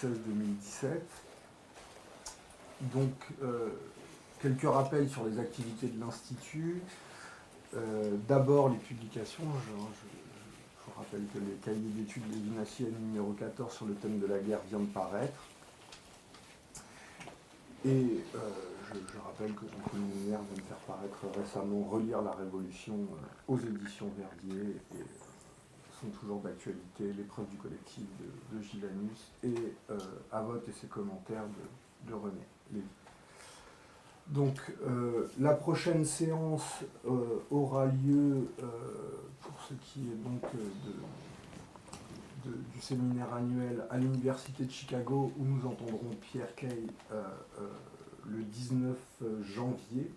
2016-2017. Donc, quelques rappels sur les activités de l'Institut. D'abord, les publications. Je vous rappelle que les cahiers d'études lévinassiennes numéro 14 sur le thème de la guerre vient de paraître. Et je rappelle que Jean-Claude Minière vient de faire paraître récemment Relire la Révolution aux éditions Verdier, et sont toujours d'actualité l'épreuve du collectif de Gilles Anus et À vote et ses commentaires de René Lévy. Donc la prochaine séance aura lieu pour ce qui est donc du séminaire annuel à l'Université de Chicago, où nous entendrons Pierre Kay le 19 janvier,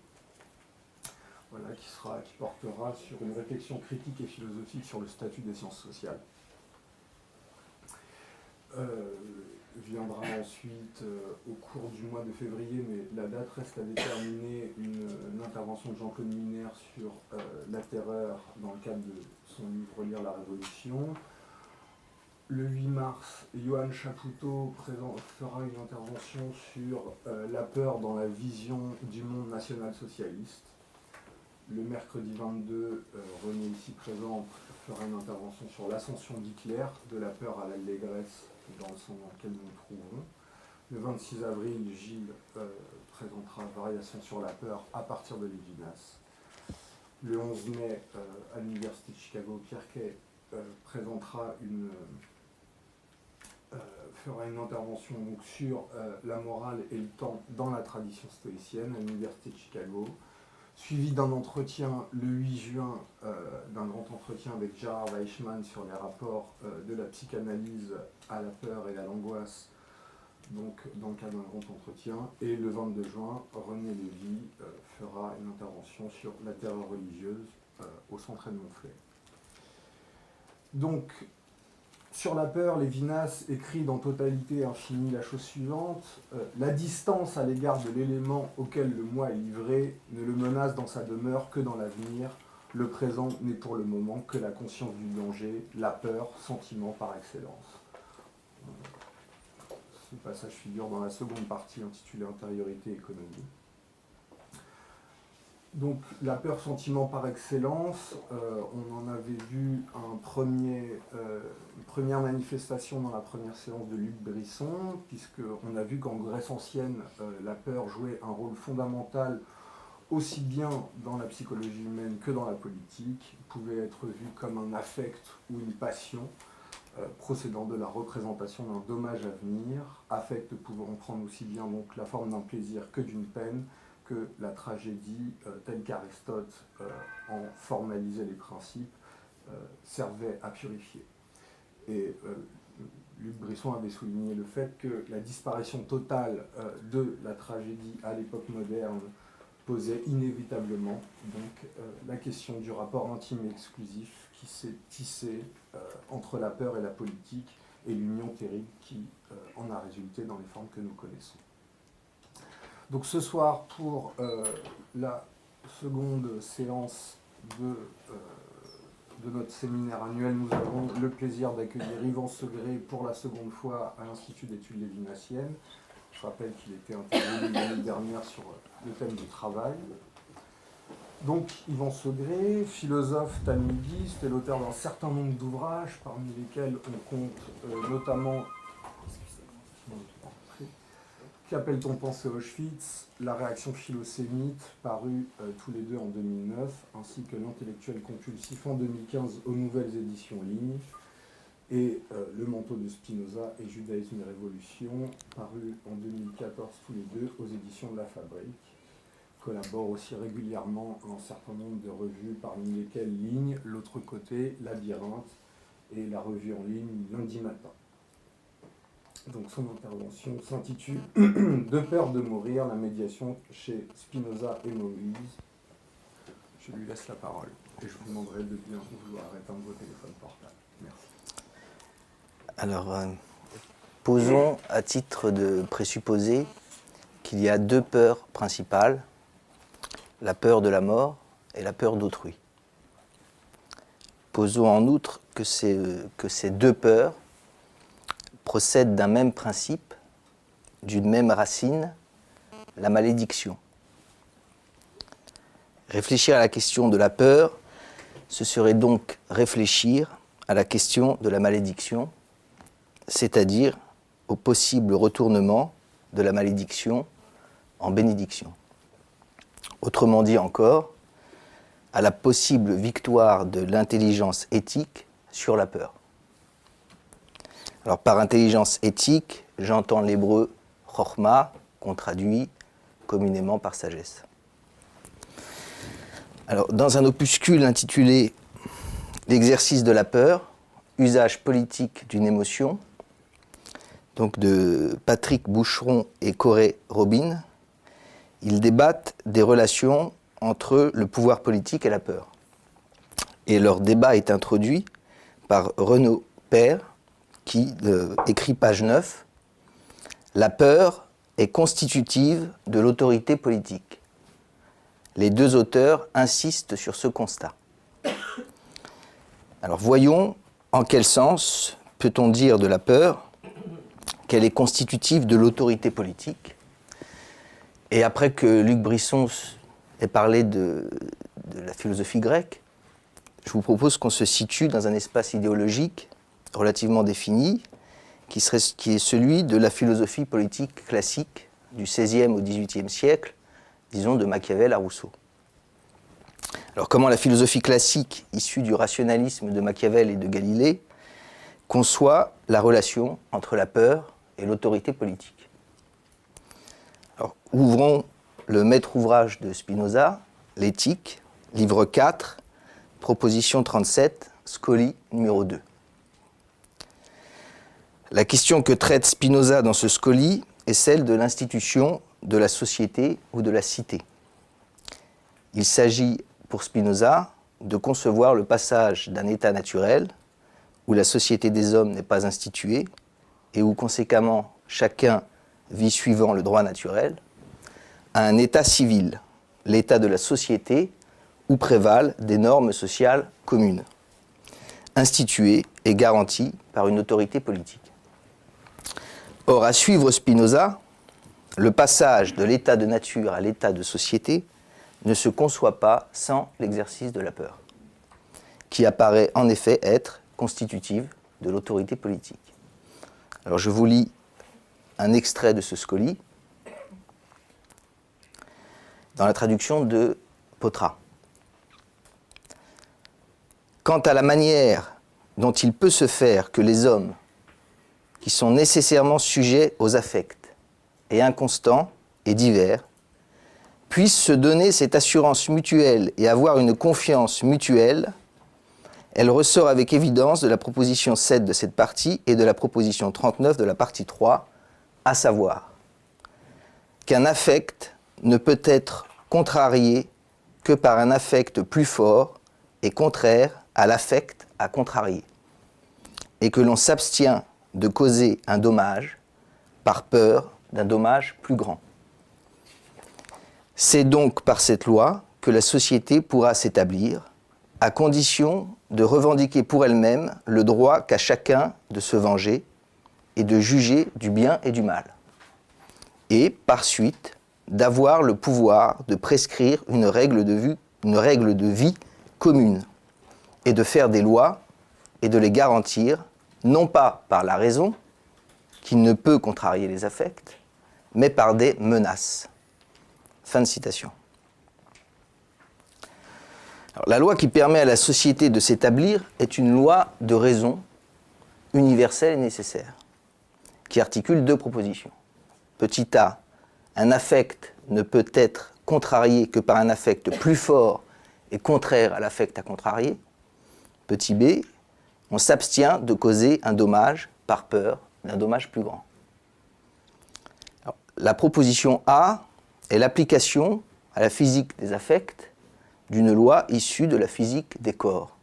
voilà, qui portera sur une réflexion critique et philosophique sur le statut des sciences sociales. Viendra ensuite au cours du mois de février, mais la date reste à déterminer, une intervention de Jean-Claude Minière sur la terreur dans le cadre de son livre Relire la Révolution. Le 8 mars, Johan Chapoutot fera une intervention sur la peur dans la vision du monde national-socialiste. Le mercredi 22, René, ici présent, fera une intervention sur l'ascension d'Hitler, de la peur à l'allégresse, dans le sens dans lequel nous nous trouvons. Le 26 avril, Gilles présentera Variation sur la peur à partir de Lévinas. Le 11 mai, à l'Université de Chicago, Pierre Kay fera une intervention donc, sur la morale et le temps dans la tradition stoïcienne à l'Université de Chicago, suivi d'un entretien le 8 juin, d'un grand entretien avec Gérard Weichmann sur les rapports de la psychanalyse à la peur et à l'angoisse, donc dans le cadre d'un grand entretien. Et le 22 juin, René Lévy fera une intervention sur la terreur religieuse au centre Edmond Flay. Donc, sur la peur, Lévinas écrit dans Totalité infinie la chose suivante: la distance à l'égard de l'élément auquel le moi est livré ne le menace dans sa demeure que dans l'avenir. Le présent n'est pour le moment que la conscience du danger, la peur, sentiment par excellence. Ce passage figure dans la seconde partie intitulée Intériorité et économie. Donc la peur, sentiment par excellence, on en avait vu une première manifestation dans la première séance de Luc Brisson, puisqu'on a vu qu'en Grèce ancienne, la peur jouait un rôle fondamental aussi bien dans la psychologie humaine que dans la politique, pouvait être vue comme un affect ou une passion, procédant de la représentation d'un dommage à venir, affect pouvant prendre aussi bien donc la forme d'un plaisir que d'une peine, que la tragédie, telle qu'Aristote en formalisait les principes, servait à purifier. Et Luc Brisson avait souligné le fait que la disparition totale de la tragédie à l'époque moderne posait inévitablement donc, la question du rapport intime et exclusif qui s'est tissé entre la peur et la politique, et l'union terrible qui en a résulté dans les formes que nous connaissons. Donc ce soir, pour la seconde séance de notre séminaire annuel, nous avons le plaisir d'accueillir Yvan Segré pour la seconde fois à l'Institut d'études lévinassiennes. Je rappelle qu'il était intervenu l'année dernière sur le thème du travail. Donc Yvan Segré, philosophe talmudiste, est l'auteur d'un certain nombre d'ouvrages, parmi lesquels on compte notamment Qu'appelle-t-on penser Auschwitz, La réaction philosémite, paru tous les deux en 2009, ainsi que L'intellectuel compulsif en 2015 aux nouvelles éditions Ligne, et Le manteau de Spinoza et Judaïsme et Révolution, paru en 2014 tous les deux aux éditions de La Fabrique. Collabore aussi régulièrement à un certain nombre de revues, parmi lesquelles Ligne, L'autre côté, Labyrinthe et la revue en ligne Lundi matin. Donc son intervention s'intitule « De peur de mourir, la médiation chez Spinoza et Moïse ». Je lui laisse la parole et je vous demanderai de bien vouloir éteindre vos téléphones portables. Merci. Alors, posons à titre de présupposé qu'il y a deux peurs principales, la peur de la mort et la peur d'autrui. Posons en outre que ces deux peurs procède d'un même principe, d'une même racine, la malédiction. Réfléchir à la question de la peur, ce serait donc réfléchir à la question de la malédiction, c'est-à-dire au possible retournement de la malédiction en bénédiction. Autrement dit encore, à la possible victoire de l'intelligence éthique sur la peur. Alors par intelligence éthique, j'entends l'hébreu chokhma, qu'on traduit communément par sagesse. Alors dans un opuscule intitulé L'exercice de la peur, usage politique d'une émotion, donc de Patrick Boucheron et Corey Robin, ils débattent des relations entre le pouvoir politique et la peur. Et leur débat est introduit par Renaud Père, qui écrit page 9, « La peur est constitutive de l'autorité politique ». Les deux auteurs insistent sur ce constat. Alors voyons en quel sens peut-on dire de la peur qu'elle est constitutive de l'autorité politique. Et après que Luc Brisson ait parlé de la philosophie grecque, je vous propose qu'on se situe dans un espace idéologique relativement défini, qui est celui de la philosophie politique classique du XVIe au XVIIIe siècle, disons de Machiavel à Rousseau. Alors comment la philosophie classique, issue du rationalisme de Machiavel et de Galilée, conçoit la relation entre la peur et l'autorité politique. Alors, ouvrons le maître ouvrage de Spinoza, L'Éthique, livre 4, proposition 37, Scoli numéro 2. La question que traite Spinoza dans ce Scoli est celle de l'institution de la société ou de la cité. Il s'agit pour Spinoza de concevoir le passage d'un état naturel où la société des hommes n'est pas instituée et où conséquemment chacun vit suivant le droit naturel, à un état civil, l'état de la société où prévalent des normes sociales communes, instituées et garanties par une autorité politique. Or, à suivre Spinoza, le passage de l'état de nature à l'état de société ne se conçoit pas sans l'exercice de la peur, qui apparaît en effet être constitutive de l'autorité politique. Alors je vous lis un extrait de ce Scoli dans la traduction de Potra. Quant à la manière dont il peut se faire que les hommes, qui sont nécessairement sujets aux affects et inconstants et divers, puissent se donner cette assurance mutuelle et avoir une confiance mutuelle, elle ressort avec évidence de la proposition 7 de cette partie et de la proposition 39 de la partie 3, à savoir qu'un affect ne peut être contrarié que par un affect plus fort et contraire à l'affect à contrarier, et que l'on s'abstient de causer un dommage par peur d'un dommage plus grand. C'est donc par cette loi que la société pourra s'établir, à condition de revendiquer pour elle-même le droit qu'a chacun de se venger et de juger du bien et du mal, et par suite d'avoir le pouvoir de prescrire une règle de vie commune, et de faire des lois et de les garantir, non pas par la raison, qui ne peut contrarier les affects, mais par des menaces. Fin de citation. Alors, la loi qui permet à la société de s'établir est une loi de raison universelle et nécessaire, qui articule deux propositions. Petit a, un affect ne peut être contrarié que par un affect plus fort et contraire à l'affect à contrarier. Petit b, on s'abstient de causer un dommage par peur d'un dommage plus grand. Alors, la proposition A est l'application à la physique des affects d'une loi issue de la physique des corps.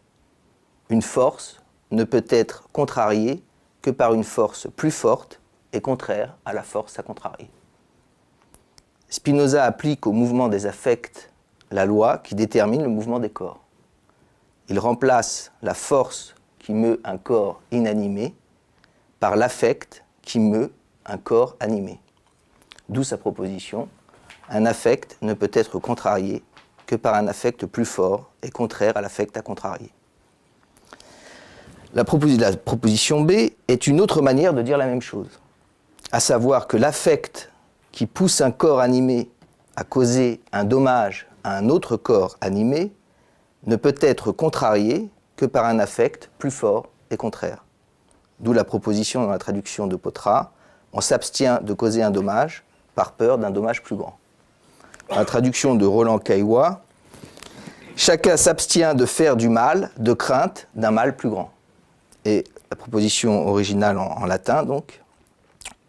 Une force ne peut être contrariée que par une force plus forte et contraire à la force à contrarier. Spinoza applique au mouvement des affects la loi qui détermine le mouvement des corps. Il remplace la force qui meut un corps inanimé par l'affect qui meut un corps animé. D'où sa proposition, un affect ne peut être contrarié que par un affect plus fort et contraire à l'affect à contrarier. La proposition B est une autre manière de dire la même chose, à savoir que l'affect qui pousse un corps animé à causer un dommage à un autre corps animé ne peut être contrarié que par un affect plus fort et contraire. D'où la proposition dans la traduction de Potra, on s'abstient de causer un dommage par peur d'un dommage plus grand. Dans la traduction de Roland Caillois, chacun s'abstient de faire du mal de crainte d'un mal plus grand. Et la proposition originale en latin, donc,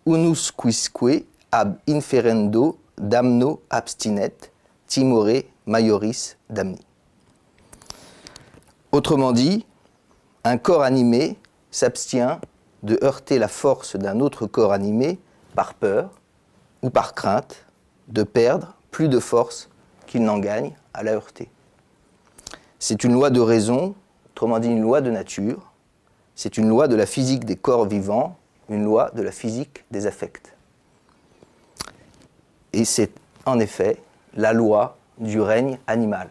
unus quisque ab inferendo damno abstinet timore maioris damni. Autrement dit, un corps animé s'abstient de heurter la force d'un autre corps animé par peur ou par crainte de perdre plus de force qu'il n'en gagne à la heurter. C'est une loi de raison, autrement dit une loi de nature, c'est une loi de la physique des corps vivants, une loi de la physique des affects. Et c'est en effet la loi du règne animal,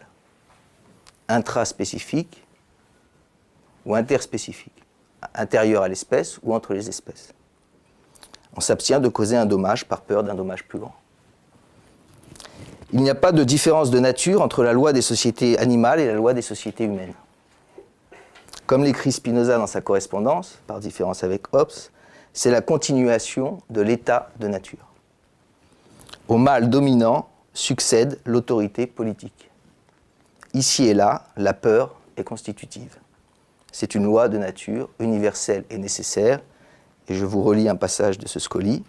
intraspécifique ou interspécifique, intérieur à l'espèce ou entre les espèces. On s'abstient de causer un dommage par peur d'un dommage plus grand. Il n'y a pas de différence de nature entre la loi des sociétés animales et la loi des sociétés humaines. Comme l'écrit Spinoza dans sa correspondance, par différence avec Hobbes, c'est la continuation de l'état de nature. Au mal dominant succède l'autorité politique. Ici et là, la peur est constitutive. C'est une loi de nature universelle et nécessaire, et je vous relis un passage de ce Scoli.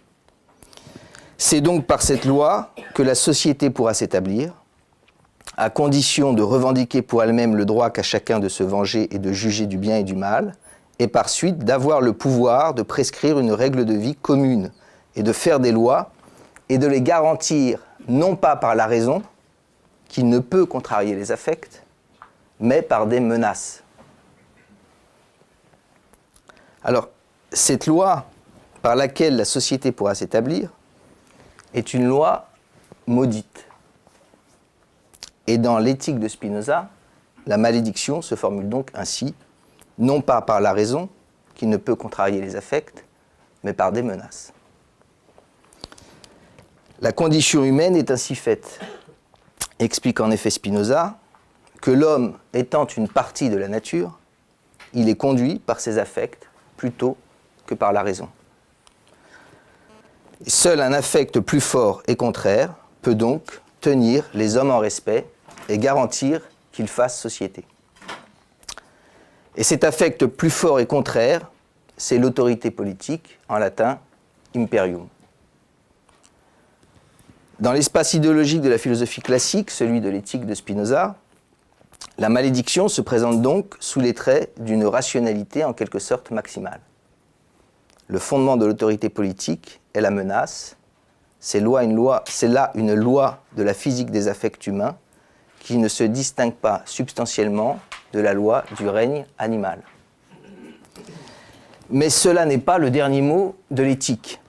C'est donc par cette loi que la société pourra s'établir, à condition de revendiquer pour elle-même le droit qu'a chacun de se venger et de juger du bien et du mal, et par suite d'avoir le pouvoir de prescrire une règle de vie commune et de faire des lois et de les garantir non pas par la raison, qui ne peut contrarier les affects, mais par des menaces. Alors, cette loi par laquelle la société pourra s'établir est une loi maudite. Et dans l'éthique de Spinoza, la malédiction se formule donc ainsi, non pas par la raison, qui ne peut contrarier les affects, mais par des menaces. La condition humaine est ainsi faite, explique en effet Spinoza, que l'homme étant une partie de la nature, il est conduit par ses affects plutôt que par la raison. Et seul un affect plus fort et contraire peut donc tenir les hommes en respect et garantir qu'ils fassent société. Et cet affect plus fort et contraire, c'est l'autorité politique, en latin, imperium. Dans l'espace idéologique de la philosophie classique, celui de l'éthique de Spinoza, la malédiction se présente donc sous les traits d'une rationalité en quelque sorte maximale. Le fondement de l'autorité politique est la menace. C'est là une loi de la physique des affects humains qui ne se distingue pas substantiellement de la loi du règne animal. Mais cela n'est pas le dernier mot de l'éthique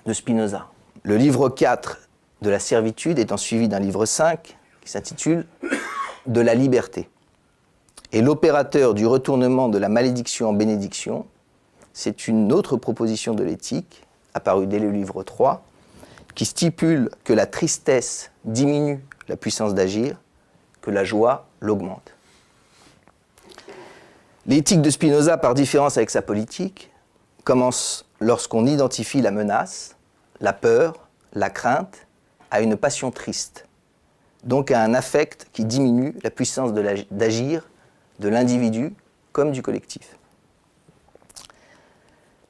de Spinoza. Le livre 4 de la servitude étant suivi d'un livre 5 qui s'intitule « De la liberté ». Et l'opérateur du retournement de la malédiction en bénédiction, c'est une autre proposition de l'éthique, apparue dès le livre 3, qui stipule que la tristesse diminue la puissance d'agir, que la joie l'augmente. L'éthique de Spinoza, par différence avec sa politique, commence lorsqu'on identifie la menace, la peur, la crainte, à une passion triste, donc à un affect qui diminue la puissance d'agir de l'individu comme du collectif.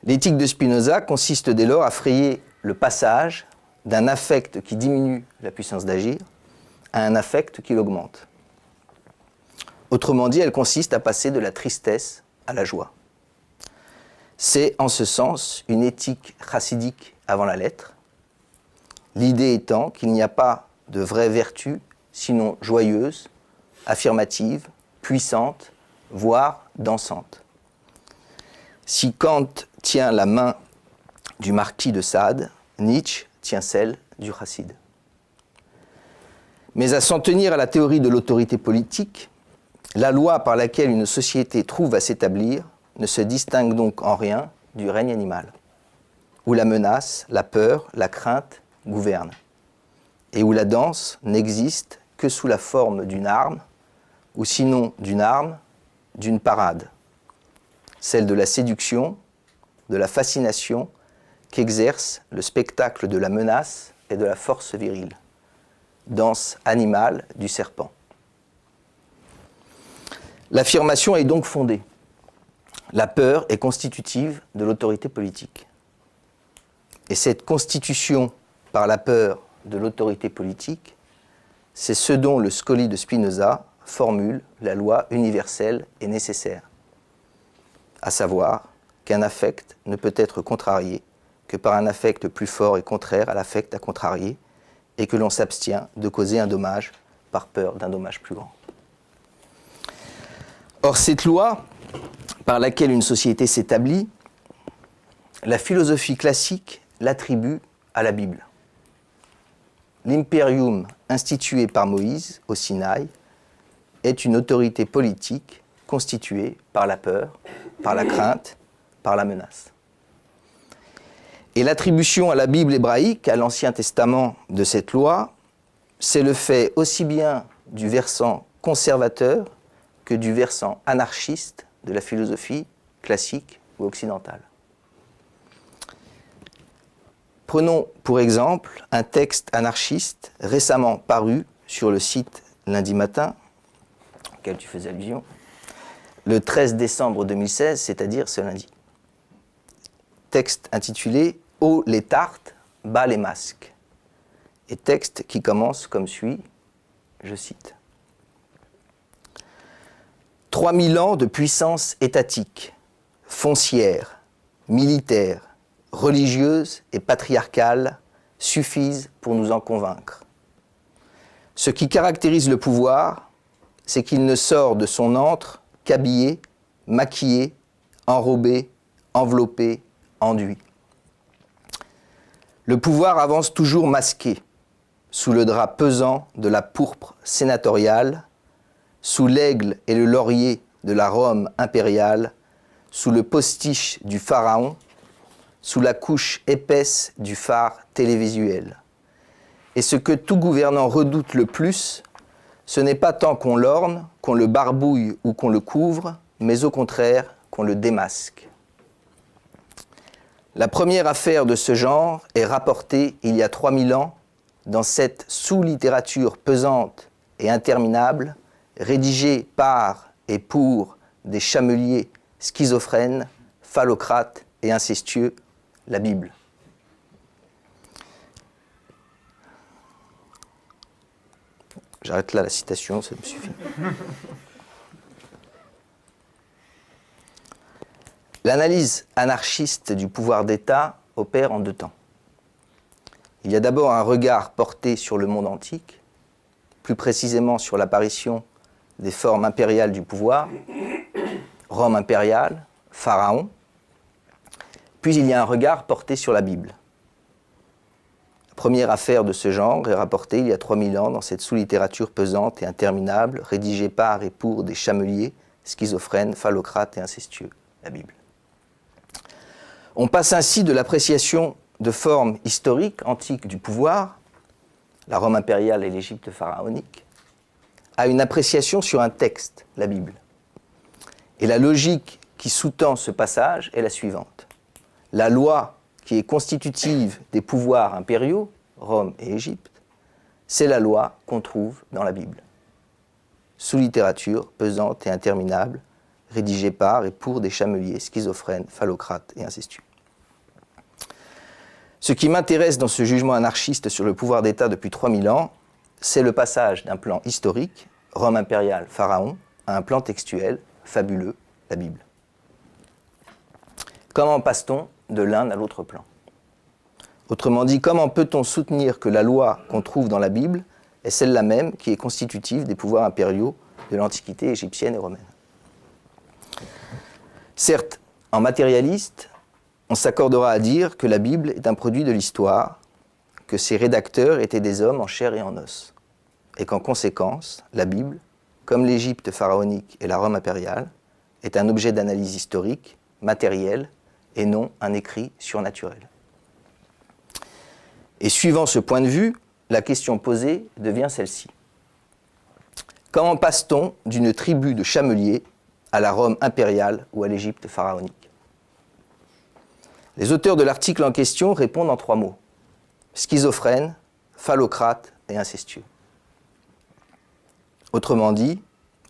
L'éthique de Spinoza consiste dès lors à frayer le passage d'un affect qui diminue la puissance d'agir à un affect qui l'augmente. Autrement dit, elle consiste à passer de la tristesse à la joie. C'est en ce sens une éthique chassidique avant la lettre, l'idée étant qu'il n'y a pas de vraie vertu sinon joyeuse, affirmative, puissante, voire dansante. Si Kant tient la main du marquis de Sade, Nietzsche tient celle du chassid. Mais à s'en tenir à la théorie de l'autorité politique, la loi par laquelle une société trouve à s'établir ne se distingue donc en rien du règne animal, où la menace, la peur, la crainte gouvernent, et où la danse n'existe que sous la forme d'une arme, ou sinon d'une arme, d'une parade, celle de la séduction, de la fascination qu'exerce le spectacle de la menace et de la force virile, danse animale du serpent. L'affirmation est donc fondée. La peur est constitutive de l'autorité politique. Et cette constitution par la peur de l'autorité politique, c'est ce dont le Scoli de Spinoza formule la loi universelle et nécessaire, à savoir qu'un affect ne peut être contrarié que par un affect plus fort et contraire à l'affect à contrarier, et que l'on s'abstient de causer un dommage par peur d'un dommage plus grand. Or, cette loi, par laquelle une société s'établit, la philosophie classique l'attribue à la Bible. L'imperium institué par Moïse au Sinaï est une autorité politique constituée par la peur, par la crainte, par la menace. Et l'attribution à la Bible hébraïque, à l'Ancien Testament de cette loi, c'est le fait aussi bien du versant conservateur que du versant anarchiste de la philosophie classique ou occidentale. Prenons pour exemple un texte anarchiste récemment paru sur le site Lundi Matin, auquel tu faisais allusion, le 13 décembre 2016, c'est-à-dire ce lundi. Texte intitulé « Haut les tartes, bas les masques » et texte qui commence comme suit, je cite. 3000 ans de puissance étatique, foncière, militaire, religieuse et patriarcale suffisent pour nous en convaincre. Ce qui caractérise le pouvoir, c'est qu'il ne sort de son antre qu'habillé, maquillé, enrobé, enveloppé, enduit. Le pouvoir avance toujours masqué, sous le drap pesant de la pourpre sénatoriale, sous l'aigle et le laurier de la Rome impériale, sous le postiche du pharaon, sous la couche épaisse du phare télévisuel. Et ce que tout gouvernant redoute le plus, ce n'est pas tant qu'on l'orne, qu'on le barbouille ou qu'on le couvre, mais au contraire qu'on le démasque. La première affaire de ce genre est rapportée il y a 3000 ans dans cette sous-littérature pesante et interminable, rédigée par et pour des chameliers schizophrènes, phallocrates et incestueux, la Bible. J'arrête là la citation, ça me suffit. L'analyse anarchiste du pouvoir d'État opère en deux temps. Il y a d'abord un regard porté sur le monde antique, plus précisément sur l'apparition des formes impériales du pouvoir, Rome impériale, Pharaon. Puis il y a un regard porté sur la Bible. La première affaire de ce genre est rapportée il y a 3000 ans dans cette sous-littérature pesante et interminable, rédigée par et pour des chameliers, schizophrènes, phallocrates et incestueux, la Bible. On passe ainsi de l'appréciation de formes historiques, antiques du pouvoir, la Rome impériale et l'Égypte pharaonique, à une appréciation sur un texte, la Bible. Et la logique qui sous-tend ce passage est la suivante. La loi qui est constitutive des pouvoirs impériaux, Rome et Égypte, c'est la loi qu'on trouve dans la Bible. Sous-littérature pesante et interminable, rédigée par et pour des chameliers schizophrènes, phallocrates et incestueux. Ce qui m'intéresse dans ce jugement anarchiste sur le pouvoir d'État depuis 3000 ans, c'est le passage d'un plan historique, Rome impériale, Pharaon, à un plan textuel, fabuleux, la Bible. Comment passe-t-on de l'un à l'autre plan ? Autrement dit, comment peut-on soutenir que la loi qu'on trouve dans la Bible est celle-là même qui est constitutive des pouvoirs impériaux de l'Antiquité égyptienne et romaine ? Certes, en matérialiste, on s'accordera à dire que la Bible est un produit de l'histoire, que ses rédacteurs étaient des hommes en chair et en os, et qu'en conséquence, la Bible, comme l'Égypte pharaonique et la Rome impériale, est un objet d'analyse historique, matériel, et non un écrit surnaturel. Et suivant ce point de vue, la question posée devient celle-ci. Comment passe-t-on d'une tribu de chameliers à la Rome impériale ou à l'Égypte pharaonique? Les auteurs de l'article en question répondent en 3 mots. Schizophrène, phallocrate et incestueux. Autrement dit,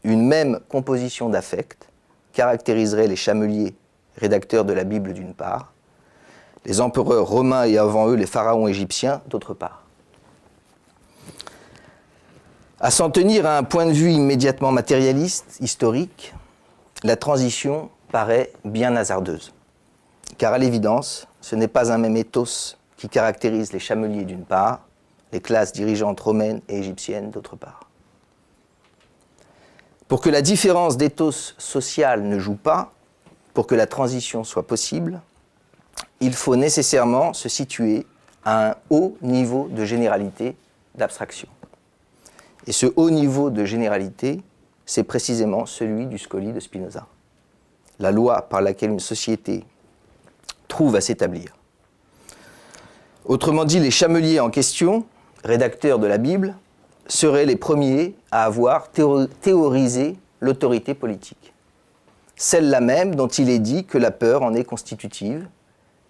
une même composition d'affects caractériserait les chameliers rédacteurs de la Bible d'une part, les empereurs romains et avant eux les pharaons égyptiens d'autre part. À s'en tenir à un point de vue immédiatement matérialiste, historique, la transition paraît bien hasardeuse. Car à l'évidence, ce n'est pas un même ethos qui caractérise les chameliers d'une part, les classes dirigeantes romaines et égyptiennes d'autre part. Pour que la différence d'éthos social ne joue pas, pour que la transition soit possible, il faut nécessairement se situer à un haut niveau de généralité, d'abstraction. Et ce haut niveau de généralité, c'est précisément celui du Scoli de Spinoza. La loi par laquelle une société trouve à s'établir. Autrement dit, les chameliers en question, rédacteurs de la Bible, seraient les premiers à avoir théorisé l'autorité politique. Celle-là même dont il est dit que la peur en est constitutive,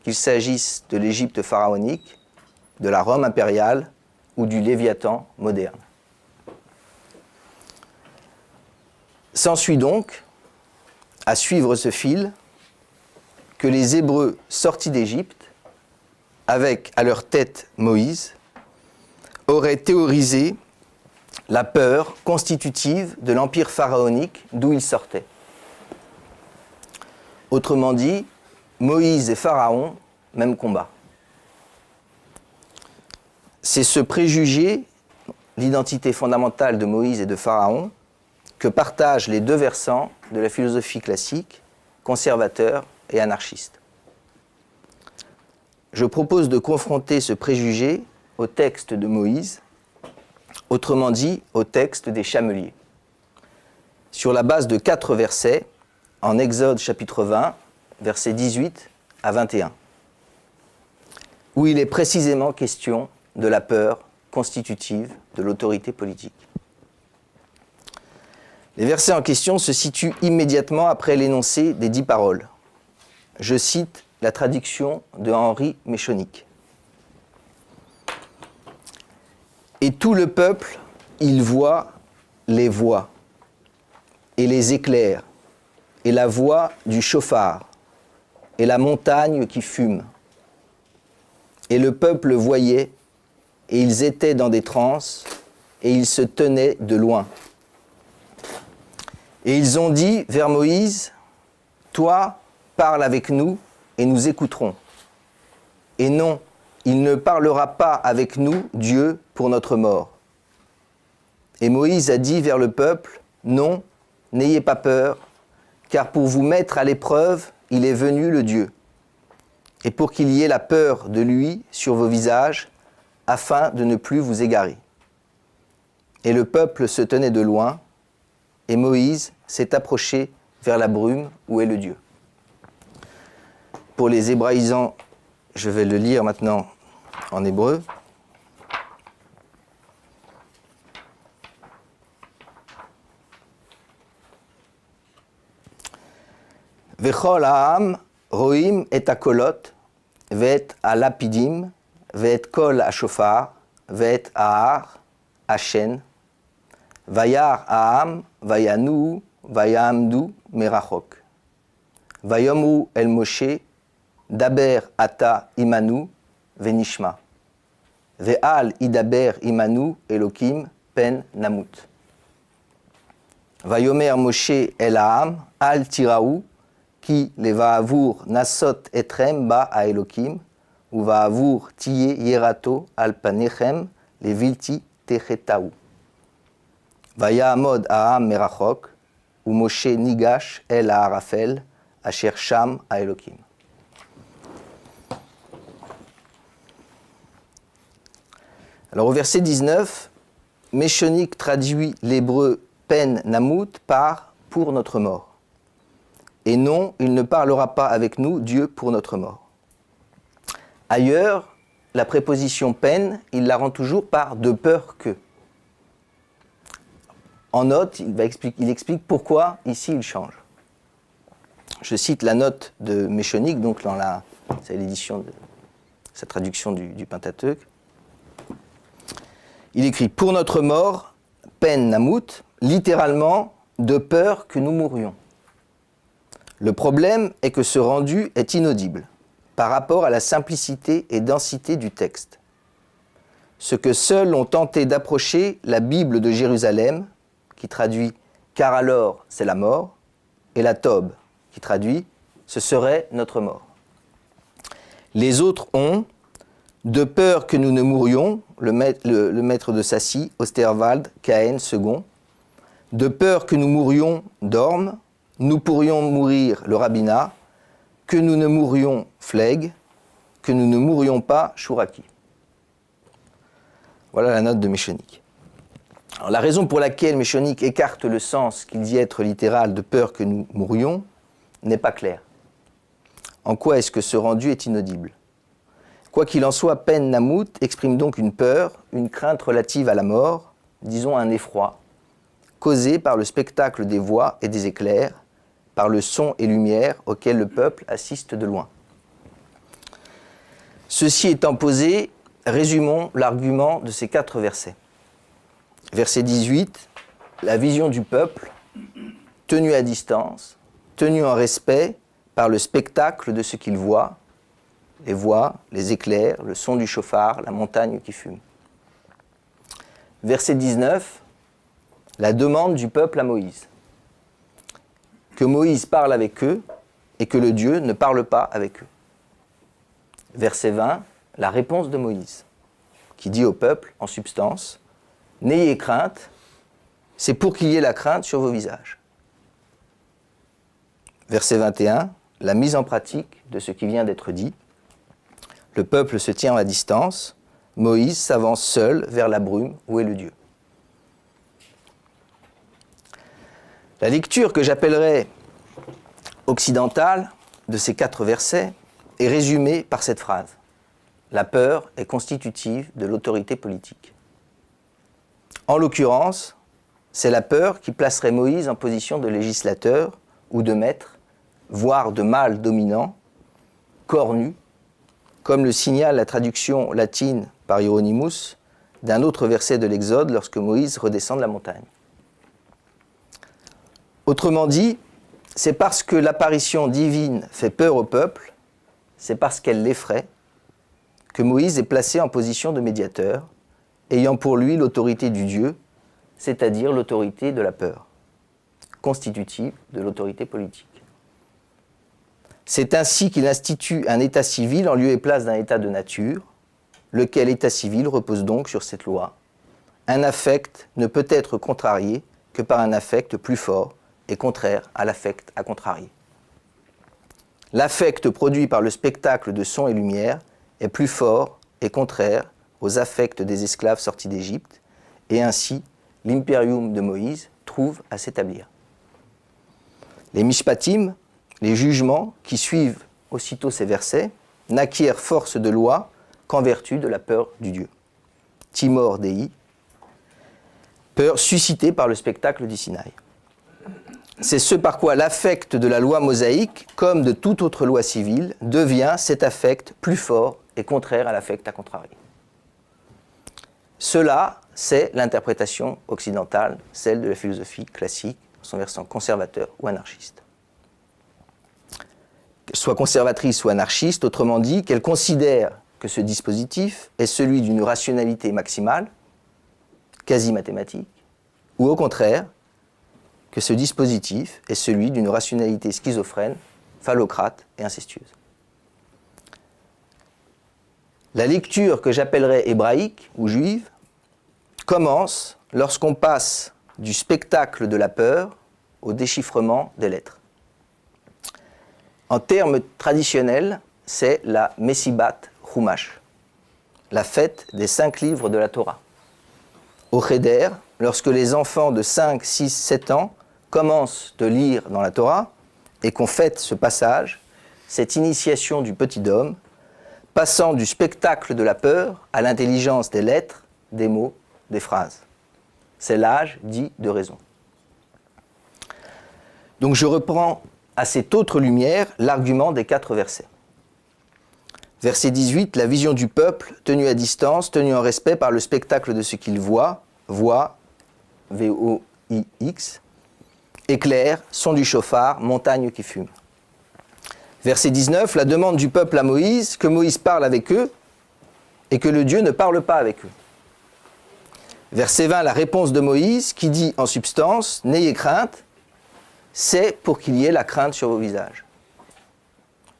qu'il s'agisse de l'Égypte pharaonique, de la Rome impériale ou du Léviathan moderne. S'ensuit donc, à suivre ce fil, que les Hébreux sortis d'Égypte, avec à leur tête Moïse, auraient théorisé la peur constitutive de l'empire pharaonique d'où ils sortaient. Autrement dit, Moïse et Pharaon, même combat. C'est ce préjugé, l'identité fondamentale de Moïse et de Pharaon, que partagent les 2 versants de la philosophie classique, conservateur et anarchiste. Je propose de confronter ce préjugé au texte de Moïse, autrement dit au texte des chameliers, sur la base de 4 versets, en Exode chapitre 20, versets 18 à 21, où il est précisément question de la peur constitutive de l'autorité politique. Les versets en question se situent immédiatement après l'énoncé des 10 paroles. Je cite la traduction de Henri Méchonic. Et tout le peuple, il voit les voix, et les éclairs, et la voix du chauffard, et la montagne qui fume. Et le peuple voyait, et ils étaient dans des transes, et ils se tenaient de loin. Et ils ont dit vers Moïse, « Toi, parle avec nous, et nous écouterons. Et non, il ne parlera pas avec nous, Dieu, pour notre mort. » Et Moïse a dit vers le peuple, « Non, n'ayez pas peur, car pour vous mettre à l'épreuve, il est venu le Dieu. Et pour qu'il y ait la peur de lui sur vos visages, afin de ne plus vous égarer. » Et le peuple se tenait de loin, et Moïse s'est approché vers la brume où est le Dieu. Pour les hébraïsants, je vais le lire maintenant en hébreu. Vechol ha'am roim et hakolot, ve'et halapidim, ve'et kol hashofar, ve'et ha'ar, hashen, vayar ha'am, vayanu, vayamdu merachok. Vayomru el Moshe, daber ata imanu, venishma. Ve'al idaber imanu, elokim, pen namut. Vayomer Moshe el ha'am, al tiraou, ki le va'avur nasot etrem ba a elokim, ou va'avur tiye yerato al panechem, le vilti techetaou. Vayamod ha'am merachok, ou Moshe nigash el ha'arafel, asher sham a Elokim. Alors au verset 19, Méchonique traduit l'hébreu pen namut par « pour notre mort ». Et non, il ne parlera pas avec nous, Dieu, pour notre mort. Ailleurs, la préposition pen, il la rend toujours par « de peur que ». En note, il explique pourquoi ici il change. Je cite la note de Méchonique, donc c'est l'édition de sa traduction du Pentateuque. Il écrit « Pour notre mort, pen namut », littéralement « de peur que nous mourions ». Le problème est que ce rendu est inaudible par rapport à la simplicité et densité du texte. Ce que seuls ont tenté d'approcher la Bible de Jérusalem, qui traduit « car alors c'est la mort », et la Tobe, qui traduit « ce serait notre mort ». Les autres ont, de peur que nous ne mourions, le maître de Sassy, Osterwald, Cahen, second, de peur que nous mourions, Dorme, nous pourrions mourir, le rabbinat, que nous ne mourions, Flegg, que nous ne mourions pas, Chouraki. Voilà la note de Méchonique. Alors, la raison pour laquelle Méchonique écarte le sens qu'il dit être littéral de peur que nous mourions n'est pas claire. En quoi est-ce que ce rendu est inaudible ? Quoi qu'il en soit, pen namut exprime donc une peur, une crainte relative à la mort, disons un effroi, causé par le spectacle des voix et des éclairs, par le son et lumière auxquels le peuple assiste de loin. Ceci étant posé, résumons l'argument de ces 4 versets. Verset 18, la vision du peuple, tenue à distance, tenue en respect par le spectacle de ce qu'il voit, les voix, les éclairs, le son du chauffard, la montagne qui fume. Verset 19, la demande du peuple à Moïse. Que Moïse parle avec eux et que le Dieu ne parle pas avec eux. Verset 20, la réponse de Moïse, qui dit au peuple, en substance, « N'ayez crainte, c'est pour qu'il y ait la crainte sur vos visages. » Verset 21, la mise en pratique de ce qui vient d'être dit. Le peuple se tient à distance, Moïse s'avance seul vers la brume où est le Dieu. La lecture que j'appellerais occidentale de ces 4 versets est résumée par cette phrase. La peur est constitutive de l'autorité politique. En l'occurrence, c'est la peur qui placerait Moïse en position de législateur ou de maître, voire de mâle dominant, corps nu, comme le signale la traduction latine par Hieronymus d'un autre verset de l'Exode lorsque Moïse redescend de la montagne. Autrement dit, c'est parce que l'apparition divine fait peur au peuple, c'est parce qu'elle l'effraie, que Moïse est placé en position de médiateur, ayant pour lui l'autorité du Dieu, c'est-à-dire l'autorité de la peur, constitutive de l'autorité politique. C'est ainsi qu'il institue un état civil en lieu et place d'un état de nature, lequel état civil repose donc sur cette loi. Un affect ne peut être contrarié que par un affect plus fort et contraire à l'affect à contrarier. L'affect produit par le spectacle de son et lumière est plus fort et contraire aux affects des esclaves sortis d'Égypte, et ainsi l'impérium de Moïse trouve à s'établir. Les mishpatim, les jugements qui suivent aussitôt ces versets, n'acquièrent force de loi qu'en vertu de la peur du Dieu. Timor Dei, peur suscitée par le spectacle du Sinaï. C'est ce par quoi l'affect de la loi mosaïque, comme de toute autre loi civile, devient cet affect plus fort et contraire à l'affect à contrarier. Cela, c'est l'interprétation occidentale, celle de la philosophie classique, son versant conservateur ou anarchiste. Qu'elle soit conservatrice ou anarchiste, autrement dit, qu'elle considère que ce dispositif est celui d'une rationalité maximale, quasi mathématique, ou au contraire, que ce dispositif est celui d'une rationalité schizophrène, phallocrate et incestueuse. La lecture que j'appellerais hébraïque ou juive commence lorsqu'on passe du spectacle de la peur au déchiffrement des lettres. En termes traditionnels, c'est la Messibat Chumash, la fête des 5 livres de la Torah. Au Cheder, lorsque les enfants de 5, 6, 7 ans commencent de lire dans la Torah et qu'on fête ce passage, cette initiation du petit homme, passant du spectacle de la peur à l'intelligence des lettres, des mots, des phrases. C'est l'âge dit de raison. Donc je reprends à cette autre lumière l'argument des 4 versets. Verset 18, la vision du peuple, tenue à distance, tenue en respect par le spectacle de ce qu'il voit, V-O-I-X, éclair, son du chauffard, montagne qui fume. Verset 19, la demande du peuple à Moïse, que Moïse parle avec eux et que le Dieu ne parle pas avec eux. Verset 20, la réponse de Moïse qui dit en substance, n'ayez crainte, c'est pour qu'il y ait la crainte sur vos visages.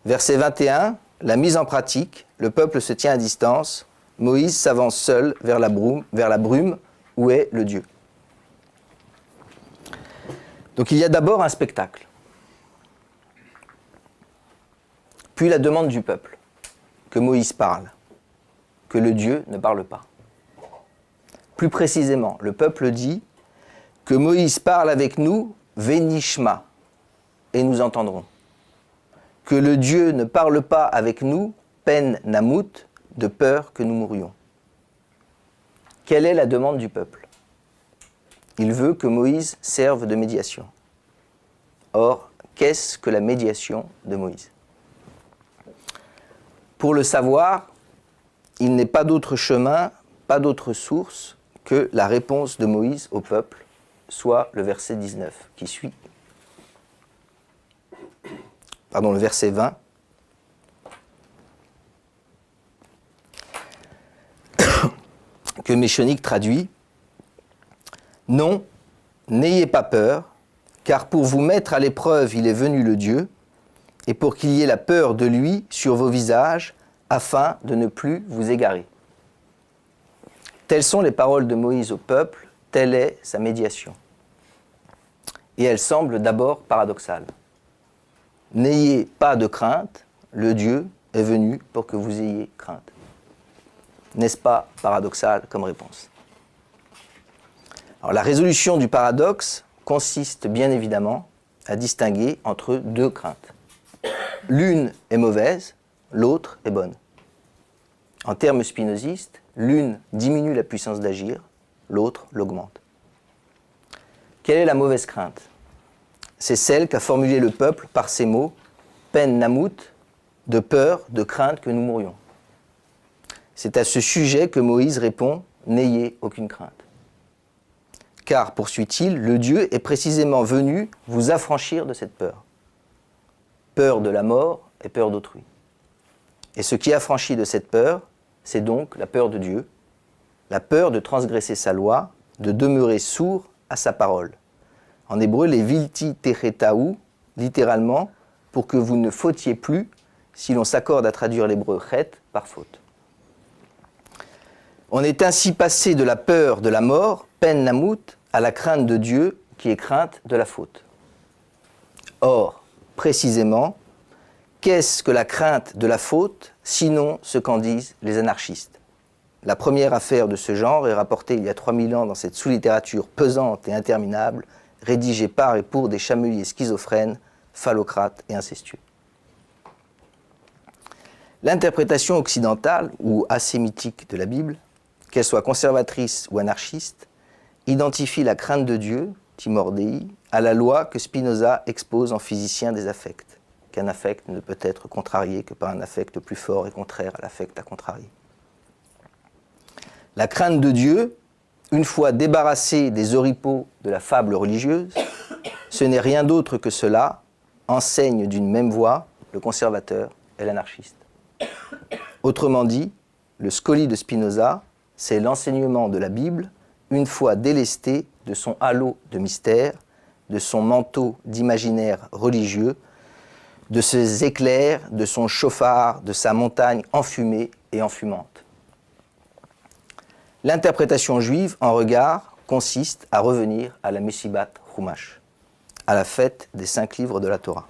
Verset 21, la mise en pratique, le peuple se tient à distance, Moïse s'avance seul vers la brume où est le Dieu. Donc il y a d'abord un spectacle, puis la demande du peuple, que Moïse parle, que le Dieu ne parle pas. Plus précisément, le peuple dit que Moïse parle avec nous, Vénishma, et nous entendrons. Que le Dieu ne parle pas avec nous, Pen Namut, de peur que nous mourions. Quelle est la demande du peuple ? Il veut que Moïse serve de médiation. Or, qu'est-ce que la médiation de Moïse ? Pour le savoir, il n'est pas d'autre chemin, pas d'autre source que la réponse de Moïse au peuple, soit le verset 19 qui suit. Le verset 20. Que Méchonique traduit. Non, n'ayez pas peur, car pour vous mettre à l'épreuve, il est venu le Dieu, et pour qu'il y ait la peur de lui sur vos visages, afin de ne plus vous égarer. Telles sont les paroles de Moïse au peuple, telle est sa médiation. Et elle semble d'abord paradoxale. N'ayez pas de crainte, le Dieu est venu pour que vous ayez crainte. N'est-ce pas paradoxal comme réponse ? Alors, la résolution du paradoxe consiste bien évidemment à distinguer entre 2 craintes. L'une est mauvaise, l'autre est bonne. En termes spinozistes, l'une diminue la puissance d'agir, l'autre l'augmente. Quelle est la mauvaise crainte ? C'est celle qu'a formulée le peuple par ces mots « pen namut », de peur, de crainte que nous mourions. C'est à ce sujet que Moïse répond « n'ayez aucune crainte ». Car, poursuit-il, le Dieu est précisément venu vous affranchir de cette peur. Peur de la mort et peur d'autrui. Et ce qui affranchit de cette peur, c'est donc la peur de Dieu, la peur de transgresser sa loi, de demeurer sourd à sa parole. En hébreu, les vilti techetaou, littéralement, pour que vous ne fautiez plus, si l'on s'accorde à traduire l'hébreu chet par faute. On est ainsi passé de la peur de la mort, pen namut, à la crainte de Dieu, qui est crainte de la faute. Or, précisément, qu'est-ce que la crainte de la faute, sinon ce qu'en disent les anarchistes ? La première affaire de ce genre est rapportée il y a 3000 ans dans cette sous-littérature pesante et interminable, rédigée par et pour des chameliers schizophrènes, phallocrates et incestueux. L'interprétation occidentale ou assémitique de la Bible, qu'elle soit conservatrice ou anarchiste, identifie la crainte de Dieu, timor Dei, à la loi que Spinoza expose en physicien des affects, qu'un affect ne peut être contrarié que par un affect plus fort et contraire à l'affect à contrarier. La crainte de Dieu, une fois débarrassée des oripeaux de la fable religieuse, ce n'est rien d'autre que cela, enseigne d'une même voix le conservateur et l'anarchiste. Autrement dit, le scoli de Spinoza, c'est l'enseignement de la Bible, une fois délesté de son halo de mystère, de son manteau d'imaginaire religieux, de ses éclairs, de son chauffard, de sa montagne enfumée et enfumante. L'interprétation juive, en regard, consiste à revenir à la Messibat Chumash, à la fête des 5 livres de la Torah.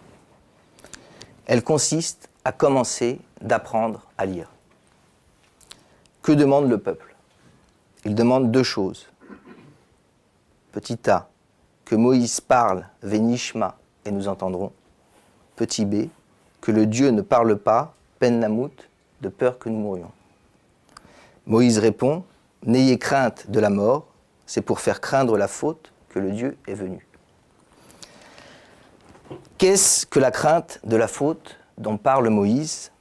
Elle consiste à commencer d'apprendre à lire. Que demande le peuple? Il demande deux choses. Petit a, que Moïse parle, Vénishma, et nous entendrons. Petit b, que le Dieu ne parle pas, pen namut, de peur que nous mourions. Moïse répond, n'ayez crainte de la mort, c'est pour faire craindre la faute que le Dieu est venu. Qu'est-ce que la crainte de la faute dont parle Moïse?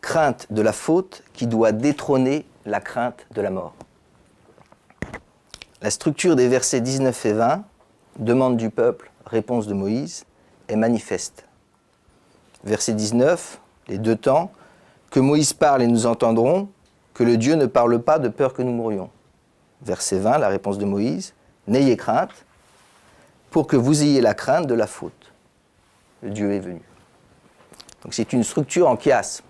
Crainte de la faute qui doit détrôner la crainte de la mort. La structure des versets 19 et 20, demande du peuple, réponse de Moïse, est manifeste. Verset 19, les deux temps, que Moïse parle et nous entendrons, que le Dieu ne parle pas de peur que nous mourions. Verset 20, la réponse de Moïse, n'ayez crainte, pour que vous ayez la crainte de la faute. Le Dieu est venu. Donc c'est une structure en chiasme.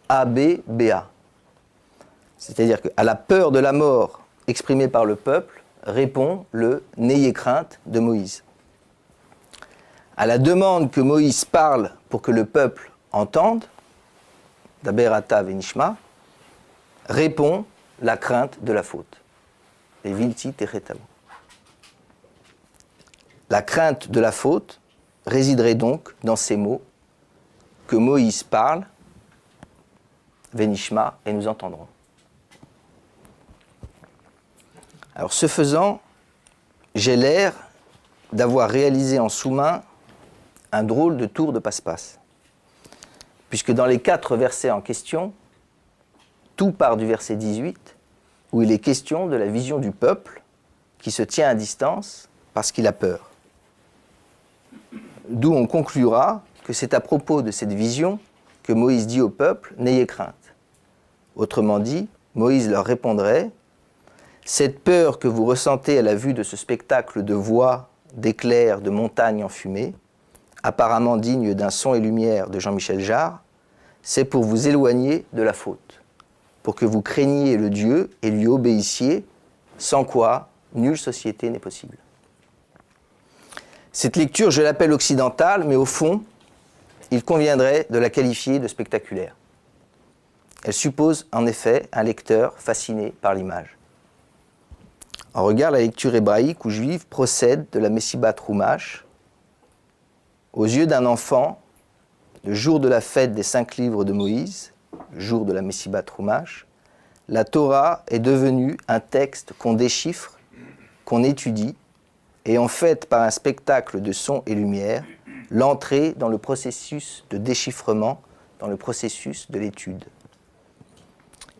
A, B, B, A. C'est-à-dire qu'à la peur de la mort exprimée par le peuple, répond le « n'ayez crainte » de Moïse. À la demande que Moïse parle pour que le peuple entende, Daber ata venishma, répond la crainte de la faute. Et vilti techetavu. La crainte de la faute résiderait donc dans ces mots que Moïse parle, Vénishma, et nous entendrons. Alors, ce faisant, j'ai l'air d'avoir réalisé en sous-main un drôle de tour de passe-passe. Puisque dans les 4 versets en question, tout part du verset 18, où il est question de la vision du peuple qui se tient à distance parce qu'il a peur. D'où on conclura que c'est à propos de cette vision que Moïse dit au peuple « N'ayez crainte ». Autrement dit, Moïse leur répondrait « Cette peur que vous ressentez à la vue de ce spectacle de voix, d'éclairs, de montagnes en fumée, apparemment digne d'un son et lumière de Jean-Michel Jarre, c'est pour vous éloigner de la faute, pour que vous craigniez le Dieu et lui obéissiez, sans quoi nulle société n'est possible. » Cette lecture, je l'appelle occidentale, mais au fond, il conviendrait de la qualifier de spectaculaire. Elle suppose en effet un lecteur fasciné par l'image. En regard, la lecture hébraïque ou juive procède de la Messibat Rumash. Aux yeux d'un enfant, le jour de la fête des 5 livres de Moïse, le jour de la Messibat Rumash, la Torah est devenue un texte qu'on déchiffre, qu'on étudie, et en fait par un spectacle de son et lumière, l'entrée dans le processus de déchiffrement, dans le processus de l'étude.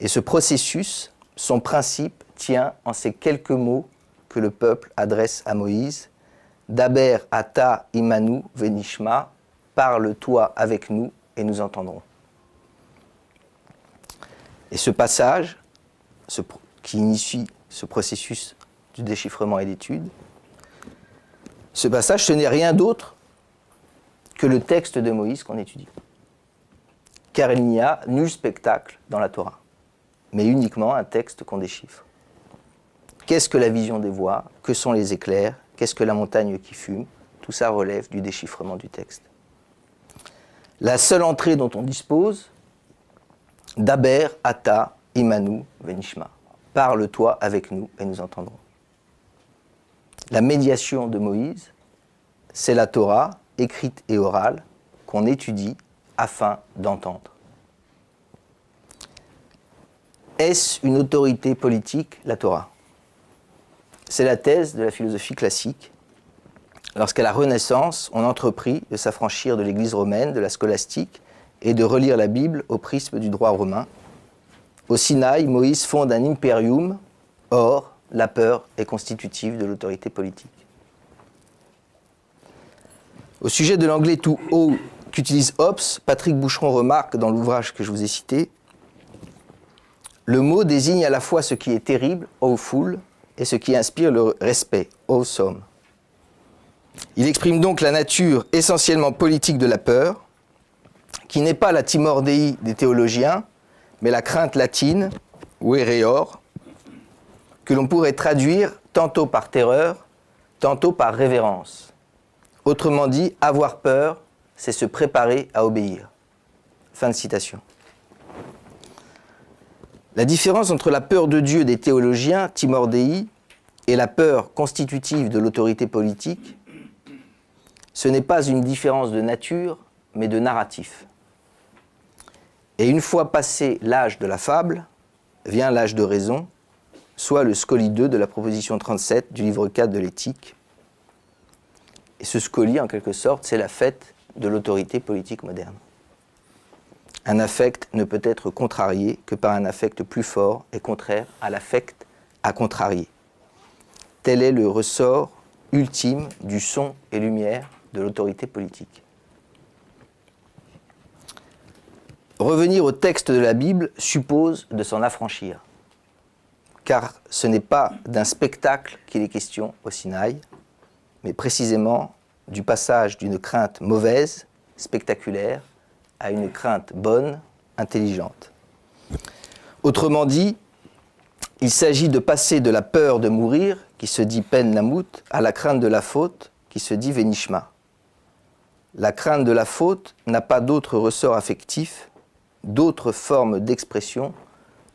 Et ce processus, son principe, tient en ces quelques mots que le peuple adresse à Moïse. Daber ata imanu venishma, parle toi avec nous et nous entendrons. Et ce passage, qui initie ce processus du déchiffrement et d'étude, ce passage, ce n'est rien d'autre que le texte de Moïse qu'on étudie. Car il n'y a nul spectacle dans la Torah, mais uniquement un texte qu'on déchiffre. Qu'est-ce que la vision des voix? Que sont les éclairs? Qu'est-ce que la montagne qui fume? Tout ça relève du déchiffrement du texte. La seule entrée dont on dispose, Daber ata imanu venishma. Parle-toi avec nous et nous entendrons. La médiation de Moïse, c'est la Torah, écrite et orale, qu'on étudie afin d'entendre. Est-ce une autorité politique, la Torah? C'est la thèse de la philosophie classique, lorsqu'à la Renaissance, on entreprit de s'affranchir de l'Église romaine, de la scolastique, et de relire la Bible au prisme du droit romain. Au Sinaï, Moïse fonde un impérium, or, la peur est constitutive de l'autorité politique. Au sujet de l'anglais to awe qu'utilise Hobbes, Patrick Boucheron remarque dans l'ouvrage que je vous ai cité, le mot désigne à la fois ce qui est terrible, awful, et ce qui inspire le respect, awesome. Il exprime donc la nature essentiellement politique de la peur, qui n'est pas la timor dei des théologiens, mais la crainte latine, vereor, que l'on pourrait traduire tantôt par terreur, tantôt par révérence. Autrement dit, avoir peur, c'est se préparer à obéir. Fin de citation. La différence entre la peur de Dieu des théologiens, timor dei, et la peur constitutive de l'autorité politique, ce n'est pas une différence de nature, mais de narratif. Et une fois passé l'âge de la fable, vient l'âge de raison, soit le scoli 2 de la proposition 37 du livre 4 de l'éthique. Et ce scoli, en quelque sorte, c'est la fête de l'autorité politique moderne. Un affect ne peut être contrarié que par un affect plus fort et contraire à l'affect à contrarier. Tel est le ressort ultime du son et lumière de l'autorité politique. Revenir au texte de la Bible suppose de s'en affranchir, car ce n'est pas d'un spectacle qu'il est question au Sinaï, mais précisément du passage d'une crainte mauvaise, spectaculaire, à une crainte bonne, intelligente. Autrement dit, il s'agit de passer de la peur de mourir, qui se dit pen namut, à la crainte de la faute, qui se dit venishma. La crainte de la faute n'a pas d'autre ressort affectif, d'autres formes d'expression,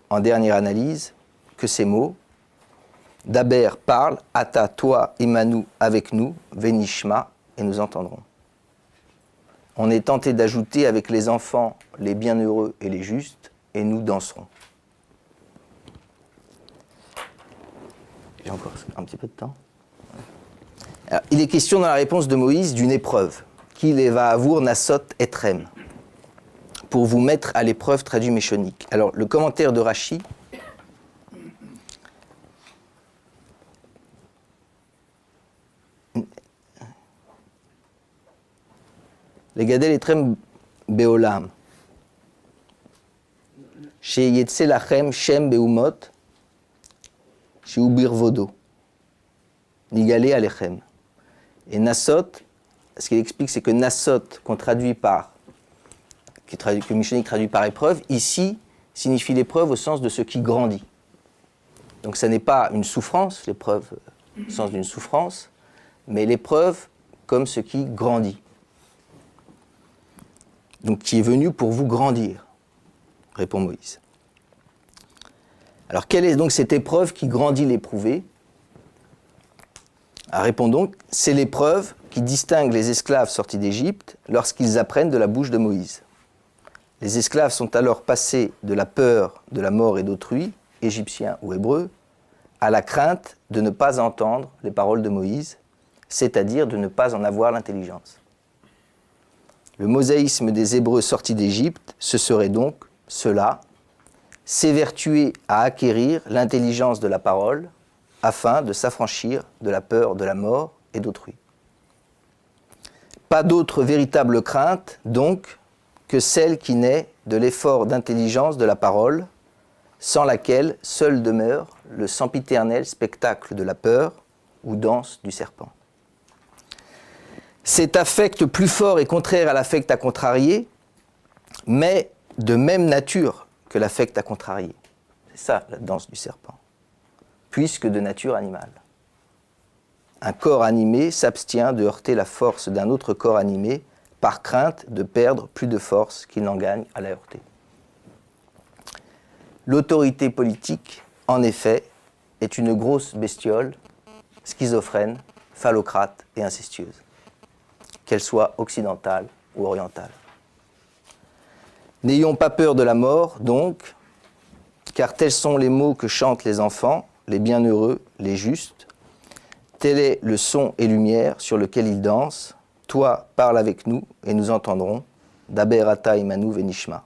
en dernière analyse, que ces mots. Daber parle, ata, toi, Emmanou, avec nous, venishma, et nous entendrons. On est tenté d'ajouter avec les enfants, les bienheureux et les justes, et nous danserons. J'ai encore un petit peu de temps. Alors, il est question dans la réponse de Moïse d'une épreuve, qu'il va avoir Nassot etrem, pour vous mettre à l'épreuve traduit méchonique. Alors, le commentaire de Rachi les gadel etrem beolam, chez Yetze lachem shem beumot, chez Ubirvodo, Nigale alechem. Et Nassot, ce qu'il explique, c'est que Nassot, qu'on traduit par, que Michonique traduit par épreuve, ici signifie l'épreuve au sens de ce qui grandit. Donc ça n'est pas une souffrance, l'épreuve au sens d'une souffrance, mais l'épreuve comme ce qui grandit. Donc qui est venu pour vous grandir, répond Moïse. Alors quelle est donc cette épreuve qui grandit l'éprouvé ? Répond donc, c'est l'épreuve qui distingue les esclaves sortis d'Égypte lorsqu'ils apprennent de la bouche de Moïse. Les esclaves sont alors passés de la peur de la mort et d'autrui, égyptiens ou hébreux, à la crainte de ne pas entendre les paroles de Moïse, c'est-à-dire de ne pas en avoir l'intelligence. Le mosaïsme des Hébreux sortis d'Égypte, ce serait donc cela, s'évertuer à acquérir l'intelligence de la parole afin de s'affranchir de la peur de la mort et d'autrui. Pas d'autre véritable crainte, donc, que celle qui naît de l'effort d'intelligence de la parole, sans laquelle seul demeure le sempiternel spectacle de la peur ou danse du serpent. Cet affect plus fort et contraire à l'affect à contrarier, mais de même nature que l'affect à contrarier. C'est ça la danse du serpent, puisque de nature animale. Un corps animé s'abstient de heurter la force d'un autre corps animé par crainte de perdre plus de force qu'il n'en gagne à la heurter. L'autorité politique, en effet, est une grosse bestiole, schizophrène, phallocrate et incestueuse, qu'elle soit occidentale ou orientale. N'ayons pas peur de la mort, donc, car tels sont les mots que chantent les enfants, les bienheureux, les justes. Tel est le son et lumière sur lequel ils dansent. Toi, parle avec nous et nous entendrons. Daber ata imanu venishma.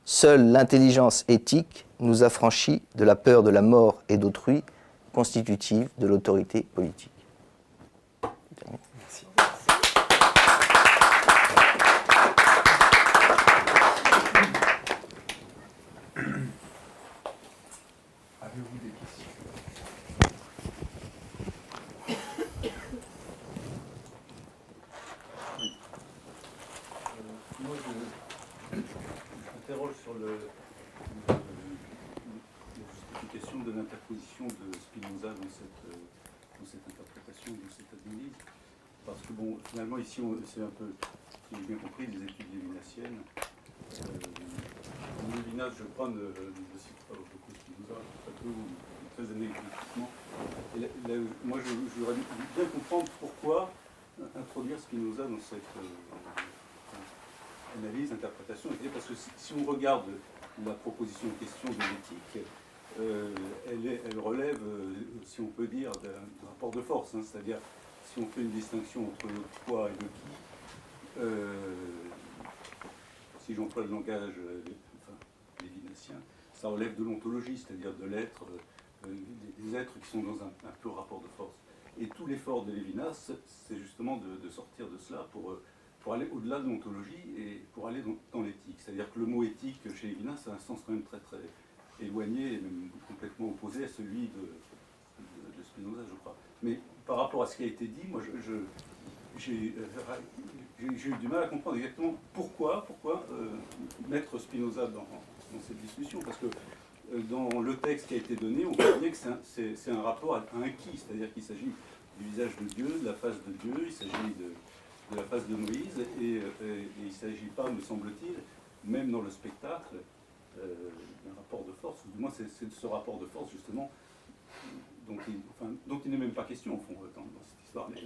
Seule l'intelligence éthique nous affranchit de la peur de la mort et d'autrui, constitutive de l'autorité politique. Merci. Avez-vous des questions ? Moi, je m'interroge sur la justification de l'interposition de Spinoza dans cette interprétation, dans cette analyse. Parce que, bon, finalement, ici, c'est un peu, si j'ai bien compris, les études lévinassiennes. Lévinas, je crois, ne cite pas beaucoup Spinoza, très peu ou très anecdotiquement. Et moi, je voudrais bien comprendre pourquoi introduire Spinoza dans cette analyse, interprétation, parce que si on regarde la proposition en question de l'éthique, elle relève, si on peut dire, d'un rapport de force, hein, c'est-à-dire si on fait une distinction entre le toi et le qui, si j'emploie le langage lévinassien, ça relève de l'ontologie, c'est-à-dire de l'être, des êtres qui sont dans un peu rapport de force. Et tout l'effort de Lévinas, c'est justement de sortir de cela pour aller au-delà de l'ontologie et pour aller dans l'éthique. C'est-à-dire que le mot éthique chez Lévinas a un sens quand même très très éloigné et même complètement opposé à celui de Spinoza, je crois. Mais par rapport à ce qui a été dit, moi j'ai eu du mal à comprendre exactement pourquoi mettre Spinoza dans cette discussion, parce que dans le texte qui a été donné, on voit bien que c'est un rapport à un qui, c'est-à-dire qu'il s'agit du visage de Dieu, de la face de Dieu, il s'agit de la face de Moïse, et il ne s'agit pas, me semble-t-il, même dans le spectacle, d'un rapport de force, ou du moins c'est de ce rapport de force justement dont il n'est même pas question au fond dans cette histoire. Mais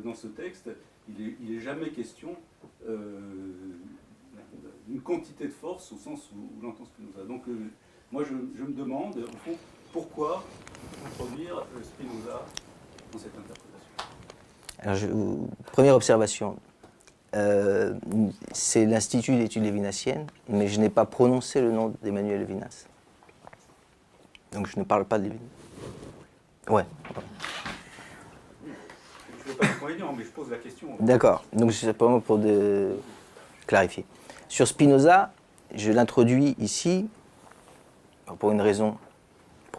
dans ce texte, il est jamais question d'une quantité de force au sens où l'entend Spinoza. Donc moi je me demande au fond pourquoi introduire Spinoza dans cette interprétation. Alors, première observation. C'est l'Institut d'études lévinassiennes, mais je n'ai pas prononcé le nom d'Emmanuel Lévinas. Donc je ne parle pas de Lévinas. Ouais. Je ne veux pas d'inconvénient, mais je pose la question. D'accord. Donc c'est simplement pour clarifier. Sur Spinoza, je l'introduis ici pour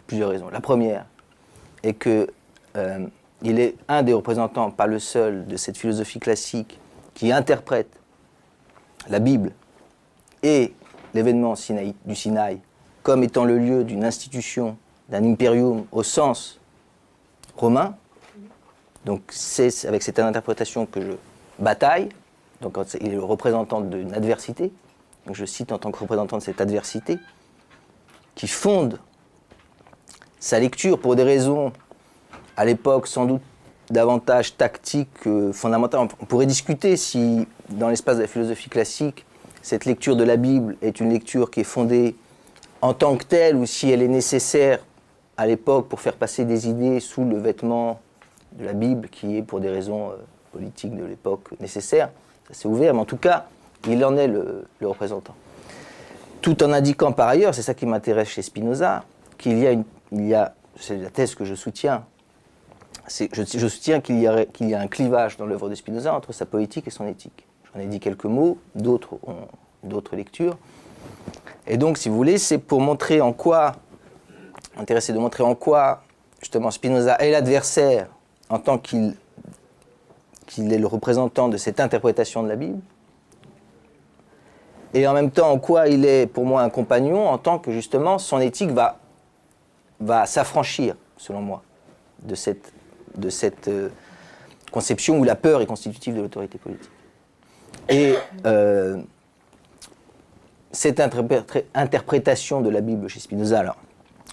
plusieurs raisons. La première est que il est un des représentants, pas le seul, de cette philosophie classique qui interprète la Bible et l'événement du Sinaï comme étant le lieu d'une institution, d'un impérium au sens romain. Donc c'est avec cette interprétation que je bataille. Donc il est le représentant d'une adversité. Donc je cite en tant que représentant de cette adversité qui fonde sa lecture pour des raisons à l'époque sans doute davantage tactiques que fondamentales. On pourrait discuter si dans l'espace de la philosophie classique cette lecture de la Bible est une lecture qui est fondée en tant que telle ou si elle est nécessaire à l'époque pour faire passer des idées sous le vêtement de la Bible qui est pour des raisons politiques de l'époque nécessaire. Ça c'est ouvert, mais en tout cas, il en est le représentant. Tout en indiquant par ailleurs, c'est ça qui m'intéresse chez Spinoza, qu'il y a, c'est la thèse que je soutiens, je soutiens qu'il y a un clivage dans l'œuvre de Spinoza entre sa poétique et son éthique. J'en ai dit quelques mots, d'autres ont d'autres lectures. Et donc, si vous voulez, c'est pour montrer en quoi, intéressé de montrer en quoi, justement, Spinoza est l'adversaire en tant qu'il est le représentant de cette interprétation de la Bible, et en même temps en quoi il est pour moi un compagnon en tant que justement son éthique va s'affranchir, selon moi, de cette conception où la peur est constitutive de l'autorité politique. Et cette interprétation de la Bible chez Spinoza, alors,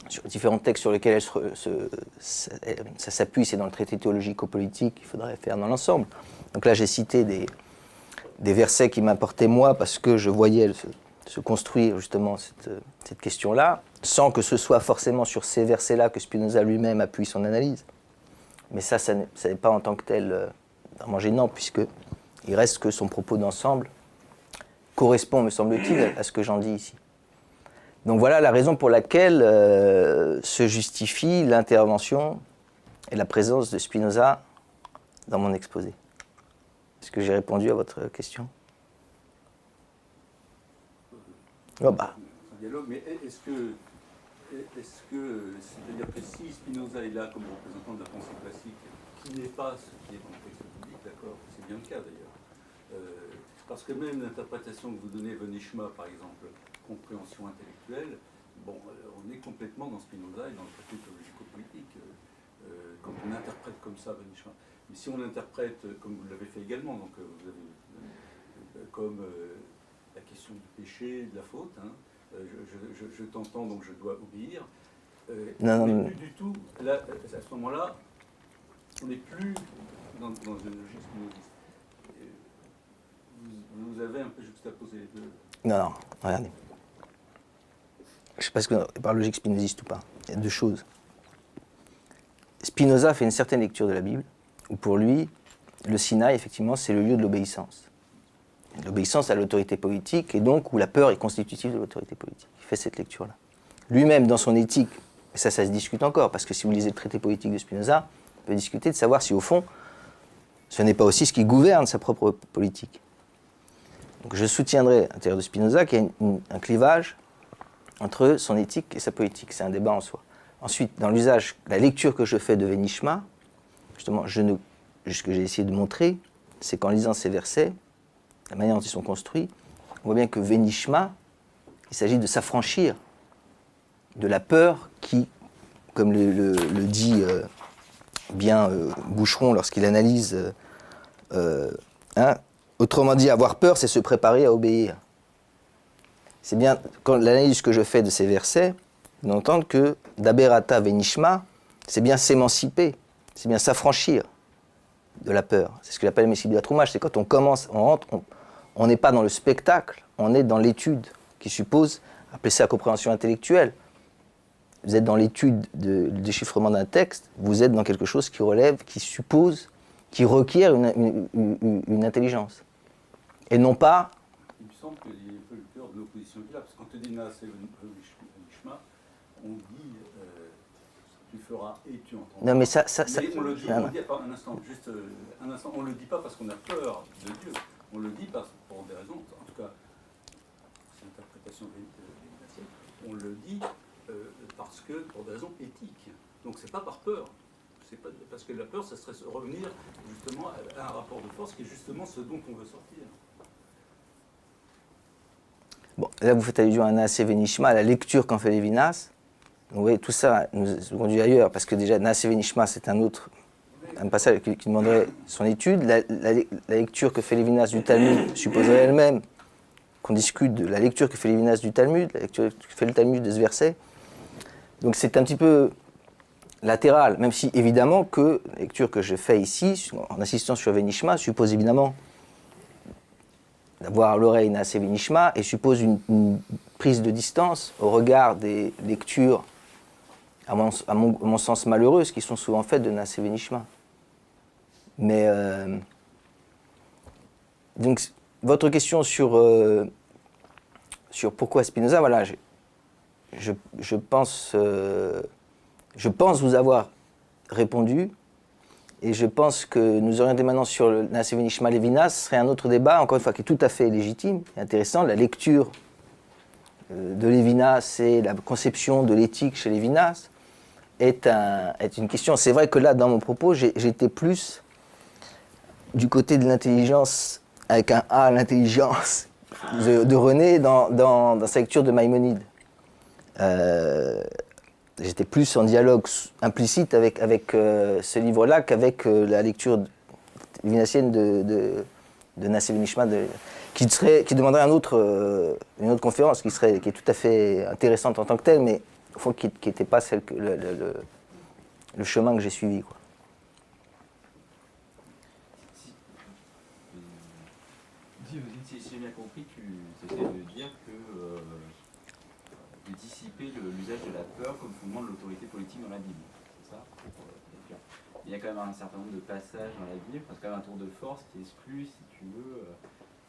sur différents textes sur lesquels ça s'appuie, c'est dans le traité théologico-politique qu'il faudrait faire dans l'ensemble. Donc là, j'ai cité des versets qui m'importaient moi parce que je voyais se construire justement cette question-là, sans que ce soit forcément sur ces versets-là que Spinoza lui-même appuie son analyse. Mais ça n'est pas en tant que tel vraiment gênant, puisqu'il reste que son propos d'ensemble correspond, me semble-t-il, à ce que j'en dis ici. Donc voilà la raison pour laquelle se justifie l'intervention et la présence de Spinoza dans mon exposé. Est-ce que j'ai répondu à votre question? Oh bah. Un dialogue, mais c'est-à-dire que si Spinoza est là comme représentant de la pensée classique, qui n'est pas ce qui est dans le texte public, d'accord, c'est bien le cas d'ailleurs. Parce que même l'interprétation que vous donnez, Venishma par exemple, compréhension intellectuelle, bon, on est complètement dans Spinoza et dans le traité théologico-politique. Quand on interprète comme ça Venishma. Mais si on l'interprète comme vous l'avez fait également, donc vous avez comme la question du péché, de la faute, hein, je t'entends, donc je dois obéir. Non, on non, n'est plus du tout, là, à ce moment-là, on n'est plus dans une logique spinoziste. Vous avez un peu juxtaposé les deux. Non, regardez. Je ne sais pas ce que par logique spinoziste ou pas. Il y a deux choses. Spinoza fait une certaine lecture de la Bible, où pour lui, le Sinaï, effectivement, c'est le lieu de l'obéissance. L'obéissance à l'autorité politique, et donc où la peur est constitutive de l'autorité politique. Il fait cette lecture-là. Lui-même, dans son éthique, et ça se discute encore, parce que si vous lisez le traité politique de Spinoza, on peut discuter de savoir si, au fond, ce n'est pas aussi ce qui gouverne sa propre politique. Donc je soutiendrai, à l'intérieur de Spinoza, qu'il y a un clivage entre son éthique et sa politique. C'est un débat en soi. Ensuite, dans l'usage, la lecture que je fais de Venishma, justement, ce que j'ai essayé de montrer, c'est qu'en lisant ces versets, la manière dont ils sont construits, on voit bien que Venishma, il s'agit de s'affranchir de la peur qui, comme le dit bien Boucheron lorsqu'il analyse, autrement dit, avoir peur, c'est se préparer à obéir. C'est bien, quand l'analyse que je fais de ces versets, d'entendre que Daberata Venishma, c'est bien s'émanciper, c'est bien s'affranchir de la peur. C'est ce que j'appelle Messibilatroumage, c'est quand on commence, on rentre, on n'est pas dans le spectacle, on est dans l'étude, qui suppose, appeler ça la compréhension intellectuelle. Vous êtes dans l'étude du déchiffrement d'un texte, vous êtes dans quelque chose qui relève, qui suppose, qui requiert une intelligence. Et non pas... Il me semble qu'il y a un peu le cœur de l'opposition qui est là, parce que quand on dit Naaseh Venishma, on dit tu feras et tu entendras. Non mais ça mais on le dit, un instant, juste un instant, on ne le dit pas parce qu'on a peur de Dieu, on le dit pour des raisons, en tout cas, c'est l'interprétation vénitienne, on le dit parce que pour des raisons éthiques. Donc c'est pas par peur. C'est pas, parce que la peur, ça serait revenir justement à un rapport de force qui est justement ce dont on veut sortir. Bon, là vous faites allusion à Naaseh Venishma, à la lecture qu'en fait Lévinas. Vous voyez, tout ça nous conduit ailleurs, parce que déjà Naaseh Venishma, c'est un passage qui demanderait son étude. La lecture que fait Lévinas du Talmud supposerait elle-même qu'on discute de la lecture que fait Lévinas du Talmud, la lecture que fait le Talmud de ce verset. Donc c'est un petit peu latéral, même si évidemment que la lecture que je fais ici, en insistant sur Venishma, suppose évidemment d'avoir à l'oreille Naaseh Venishma et suppose une prise de distance au regard des lectures, à mon sens malheureuses, qui sont souvent faites de Naaseh Venishma. Mais donc votre question sur pourquoi Spinoza, voilà, je pense vous avoir répondu, et je pense que nous orienter maintenant sur le Naaseh Venishma Lévinas serait un autre débat, encore une fois, qui est tout à fait légitime et intéressant. La lecture de Lévinas et la conception de l'éthique chez Lévinas est une question. C'est vrai que là, dans mon propos, j'étais plus du côté de l'intelligence, avec un A, l'intelligence de René dans sa lecture de Maïmonide. J'étais plus en dialogue implicite avec ce livre-là qu'avec la lecture lévinassienne de Naaseh Venishma, qui demanderait une autre conférence, qui est tout à fait intéressante en tant que telle, mais au fond qui n'était pas celle que le chemin que j'ai suivi, quoi. Si j'ai bien compris, tu essaies de dire que de dissiper l'usage de la peur comme fondement de l'autorité politique dans la Bible, c'est ça? Il y a quand même un certain nombre de passages dans la Bible, parce qu'il y a un tour de force qui exclut, si tu veux,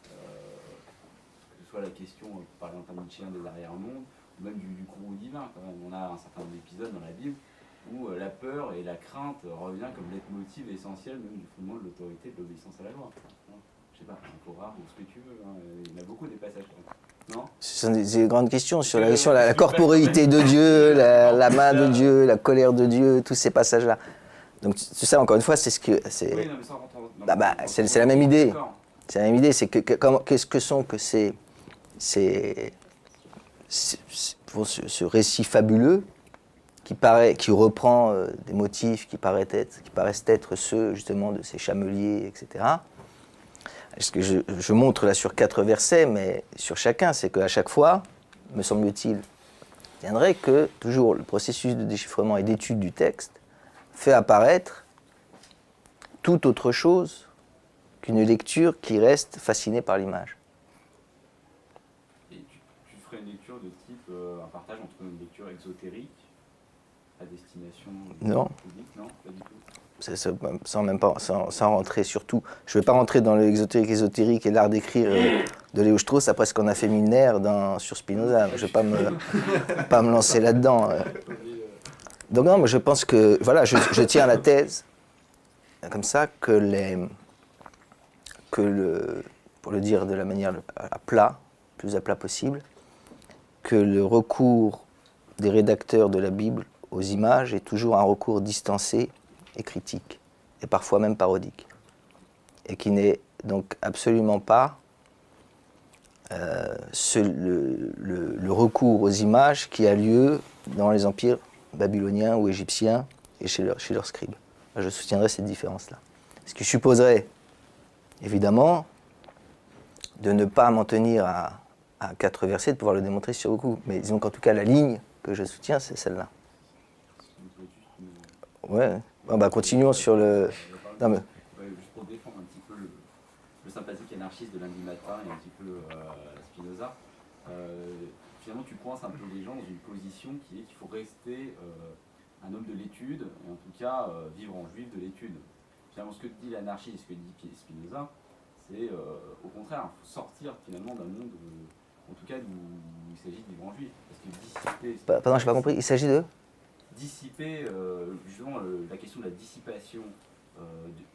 que ce soit la question, par exemple, un Nietzschéen des arrière-mondes, ou même du courroux divin, quand même. On a un certain nombre d'épisodes dans la Bible où la peur et la crainte revient comme leitmotiv essentiel même du fondement de l'autorité de l'obéissance à la loi. Je sais pas, un Torah ou ce que tu veux, il y en a beaucoup des passages. Non ? Ce sont des grandes questions sur la corporéité de Dieu, la main de Dieu, la colère de Dieu, tous ces passages-là. Donc tout ça, encore une fois, c'est ce que... C'est la même idée. C'est la même idée, c'est qu'est-ce que sont que ce récit fabuleux qui reprend des motifs qui paraissent être ceux justement de ces chameliers, etc. Ce que je montre là sur 4 versets, mais sur chacun, c'est qu'à chaque fois, me semble-t-il, tiendrait que toujours le processus de déchiffrement et d'étude du texte fait apparaître tout autre chose qu'une lecture qui reste fascinée par l'image. Et tu ferais une lecture de type, un partage entre une lecture exotérique à destination Non. publique, non, pas du tout. Sans rentrer surtout. Je ne vais pas rentrer dans l'exotérique et l'art d'écrire de Léo Strauss après ce qu'on a fait millénaire sur Spinoza. Je ne vais pas me lancer là-dedans. Donc non, mais je pense que, voilà, je tiens à la thèse, comme ça, pour le dire de la manière à plat, plus à plat possible, que le recours des rédacteurs de la Bible aux images est toujours un recours distancé et critique, et parfois même parodique, et qui n'est donc absolument pas le recours aux images qui a lieu dans les empires babyloniens ou égyptiens et chez leurs scribes. Je soutiendrai cette différence-là. Ce qui supposerait, évidemment, de ne pas m'en tenir à 4 versets, de pouvoir le démontrer sur beaucoup. Mais disons qu'en tout cas, la ligne que je soutiens, c'est celle-là. Ouais. Bon, bah, continuons sur le... Non, mais... Juste pour défendre un petit peu le sympathique anarchiste de lundi matin et un petit peu Spinoza, finalement tu coinces un peu les gens dans une position qui est qu'il faut rester un homme de l'étude, et en tout cas vivre en juif de l'étude. Finalement ce que dit l'anarchiste et ce que dit Spinoza, c'est au contraire, il faut sortir finalement d'un monde, en tout cas où il s'agit de vivre en juif. Parce que dissiper... Pardon, je n'ai pas compris, il s'agit de dissiper, justement, la question de la dissipation,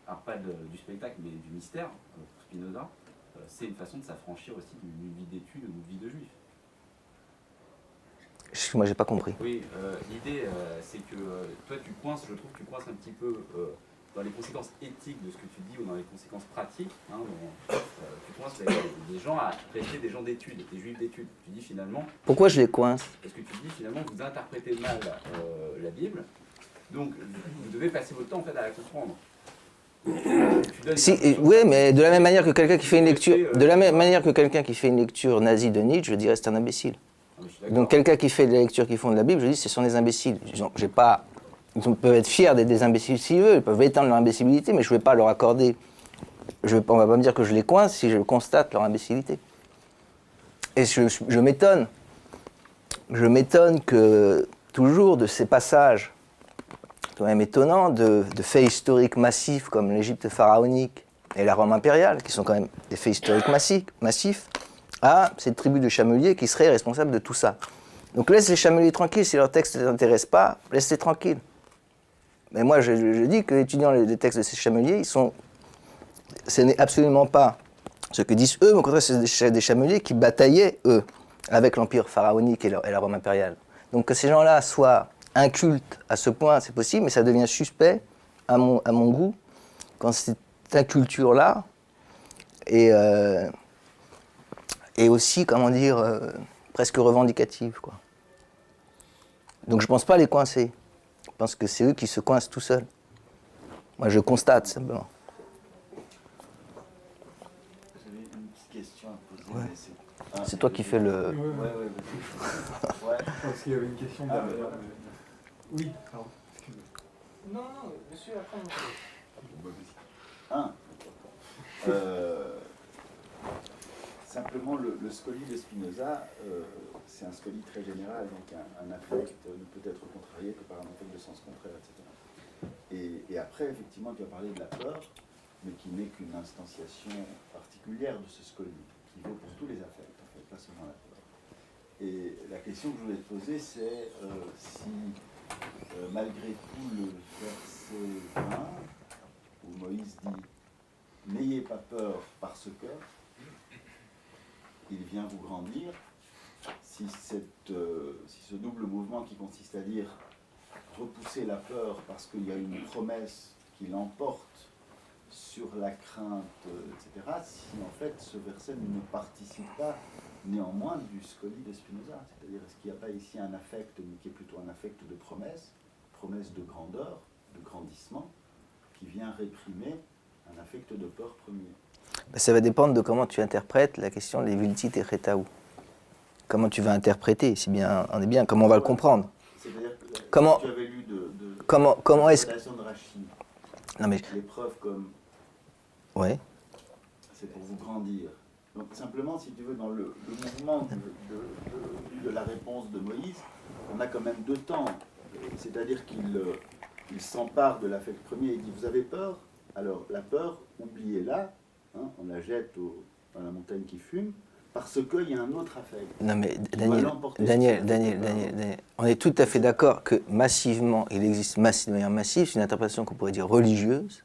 alors pas du spectacle, mais du mystère, pour Spinoza, c'est une façon de s'affranchir aussi d'une vie d'étude ou d'une vie de juif. Moi, j'ai pas compris. Oui, l'idée, c'est que toi, je trouve que tu coinces un petit peu dans les conséquences éthiques de ce que tu dis ou dans les conséquences pratiques. Hein, tu coinces les gens à rester des gens d'études, des juifs d'études. Tu dis finalement... Pourquoi je les coince? Parce que tu dis finalement vous interprétez mal la Bible, donc vous devez passer votre temps en fait à la comprendre. Oui, mais de la même manière que quelqu'un qui fait une lecture, nazie de Nietzsche, je dirais c'est un imbécile. Donc quelqu'un qui fait des lectures qui font de la Bible, je dis ce sont des imbéciles. Ils peuvent être fiers d'être des imbéciles s'ils veulent, ils peuvent éteindre leur imbécilité, mais je ne vais pas leur accorder. On ne va pas me dire que je les coince si je constate leur imbécilité. Et je m'étonne. Je m'étonne que toujours de ces passages, c'est quand même étonnant, de faits historiques massifs comme l'Égypte pharaonique et la Rome impériale, qui sont quand même des faits historiques massifs, à cette tribu de chameliers qui serait responsable de tout ça. Donc laisse les chameliers tranquilles, si leur texte ne t'intéresse pas, laisse-les tranquilles. Mais moi je dis que étudiant les textes de ces chameliers, ce n'est absolument pas ce que disent eux, mais au contraire c'est des chameliers qui bataillaient, eux, avec l'empire pharaonique et la Rome impériale. Donc que ces gens-là soient incultes à ce point, c'est possible, mais ça devient suspect à mon goût quand cette inculture-là et aussi, comment dire, presque revendicative, quoi. Donc je ne pense pas les coincer. Je pense que c'est eux qui se coincent tout seuls. Moi, je constate, simplement. J'avais une petite question à poser. Ouais. Mais c'est toi qui fais le... Ouais. Parce qu'il y avait une question derrière. Oui, pardon. Non, monsieur, après, Simplement, le scoli de Spinoza, c'est un scoli très général, donc un affect ne peut être contrarié que par un affect de sens contraire, etc. Et après, effectivement, tu as parlé de la peur, mais qui n'est qu'une instantiation particulière de ce scoli, qui vaut pour tous les affects, en fait, pas seulement la peur. Et la question que je voulais te poser, c'est si, malgré tout, le verset 20, où Moïse dit « N'ayez pas peur parce que il vient vous grandir », si ce double mouvement qui consiste à dire repousser la peur parce qu'il y a une promesse qui l'emporte sur la crainte, etc., si en fait ce verset ne participe pas néanmoins du scoli de Spinoza, c'est-à-dire est-ce qu'il n'y a pas ici un affect, mais qui est plutôt un affect de promesse de grandeur, de grandissement, qui vient réprimer un affect de peur premier. Ça va dépendre de comment tu interprètes la question de vultit et retaou. comment tu vas interpréter, c'est bien, on est bien, comment on va le comprendre. C'est-à-dire que Comment- tu avais lu de comment est-ce que... de Rachid, Non mais, l'épreuve comme ouais, c'est pour vous grandir. Donc simplement, si tu veux, dans le mouvement de la réponse de Moïse, on a quand même deux temps. C'est-à-dire qu'il s'empare de l'affect premier et dit, vous avez peur? Alors la peur, oubliez-la, hein, on la jette dans la montagne qui fume, parce qu'il y a un autre affect. non mais doit l'emporter Daniel, on est tout à fait d'accord que massivement, il existe de manière massive, c'est une interprétation qu'on pourrait dire religieuse.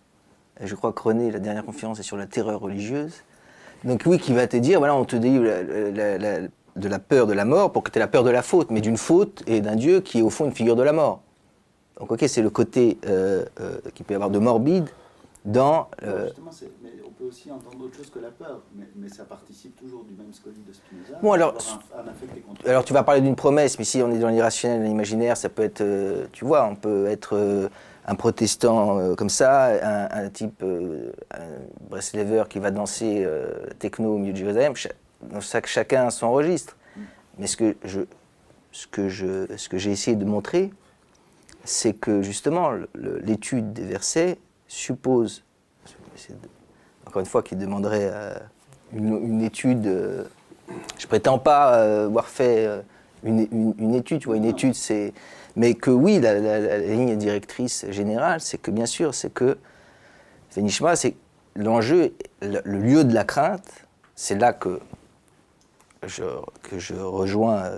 Et je crois que René, la dernière conférence est sur la terreur religieuse. Donc oui, qui va te dire, voilà, on te dit de la peur de la mort pour que tu aies la peur de la faute, mais d'une faute et d'un Dieu qui est au fond une figure de la mort. Donc ok, c'est le côté qui peut y avoir de morbide dans... Justement, mais on peut aussi entendre autre chose que la peur, mais ça participe toujours du même scoli de Spinoza. Bon, alors, un affect et contraire. alors tu vas parler d'une promesse, mais si on est dans l'irrationnel, l'imaginaire, ça peut être, tu vois, on peut être un protestant comme ça, un type, un Breslever qui va danser techno au milieu de Jérusalem, chacun a son registre. Mais ce que j'ai essayé de montrer, c'est que justement l'étude des versets suppose, encore une fois, qu'il demanderait une étude. Je prétends pas avoir fait une étude, tu vois, une étude, c'est. Mais que oui, la ligne directrice générale, c'est que bien sûr, c'est que Venishma, c'est l'enjeu, le lieu de la crainte, c'est là que je rejoins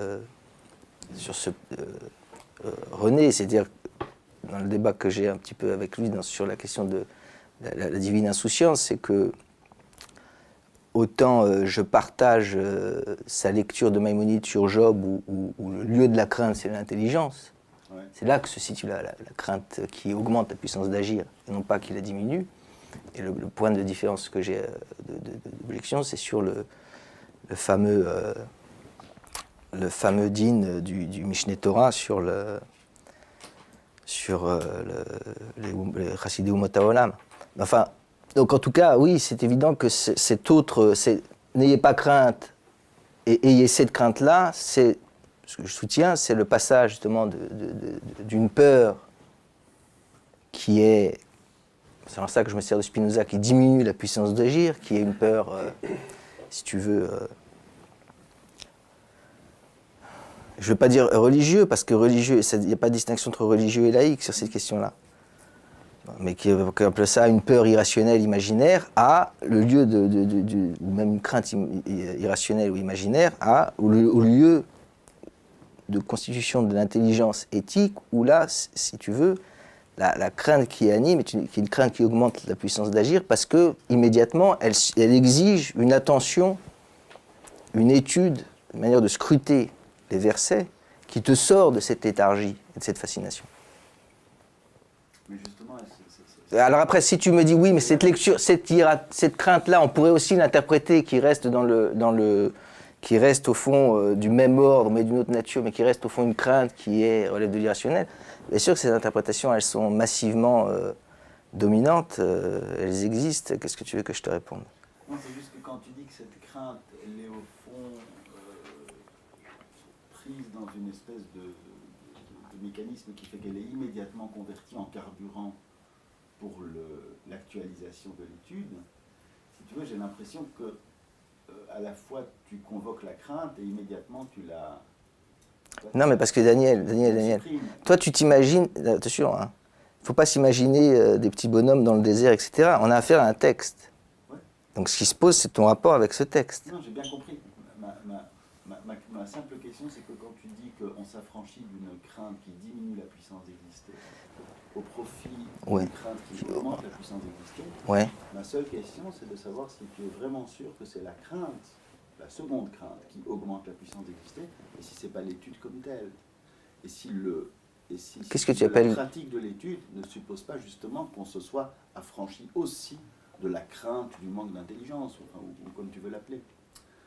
sur ce René, c'est-à-dire dans le débat que j'ai un petit peu avec lui sur la question de la divine insouciance, c'est que autant je partage sa lecture de Maïmonide sur Job, où le lieu de la crainte, c'est l'intelligence. Ouais. C'est là que se situe la crainte qui augmente la puissance d'agir, et non pas qui la diminue. Et le point de différence que j'ai d'objection, c'est sur le fameux din du Mishneh Torah sur les Chassidei Umot HaOlam. Enfin, donc en tout cas, oui, c'est évident que cet autre, n'ayez pas crainte et ayez cette crainte-là, ce que je soutiens, c'est le passage justement d'une peur qui est, c'est en ça que je me sers de Spinoza, qui diminue la puissance d'agir, qui est une peur, si tu veux, je ne veux pas dire religieux, parce que religieux, il n'y a pas de distinction entre religieux et laïque sur cette question-là. Mais qui appelle ça une peur irrationnelle, imaginaire, à le lieu ou même une crainte irrationnelle ou imaginaire, au lieu de constitution de l'intelligence éthique, où là, si tu veux, la crainte qui anime est une crainte qui augmente la puissance d'agir, parce que immédiatement, elle exige une attention, une étude, une manière de scruter les versets, qui te sort de cette léthargie et de cette fascination. Mais justement, alors après, si tu me dis oui, mais cette lecture, cette crainte-là, on pourrait aussi l'interpréter qui reste qui reste au fond du même ordre, mais d'une autre nature, mais qui reste au fond une crainte qui relève de l'irrationnel. Bien sûr que ces interprétations, elles sont massivement dominantes, elles existent. Qu'est-ce que tu veux que je te réponde? Non, c'est juste que quand tu dis que cette crainte, elle est au fond prise dans une espèce de mécanisme qui fait qu'elle est immédiatement convertie en carburant pour l'actualisation de l'étude, si tu veux, j'ai l'impression que à la fois tu convoques la crainte et immédiatement tu la... Non, mais parce que Daniel, toi tu t'imagines, attention, il ne faut pas s'imaginer des petits bonhommes dans le désert, etc. On a affaire à un texte. Ouais. Donc ce qui se pose, c'est ton rapport avec ce texte. Non, j'ai bien compris. Ma simple question, c'est que quand tu dis qu'on s'affranchit d'une crainte qui diminue la puissance d'exister au profit d'une crainte qui augmente la puissance d'exister, ma seule question, c'est de savoir si tu es vraiment sûr que c'est la crainte, la seconde crainte, qui augmente la puissance d'exister, et si ce n'est pas l'étude comme telle. Et si Qu'est-ce que tu appelles... la pratique de l'étude ne suppose pas justement qu'on se soit affranchi aussi de la crainte du manque d'intelligence, ou comme tu veux l'appeler.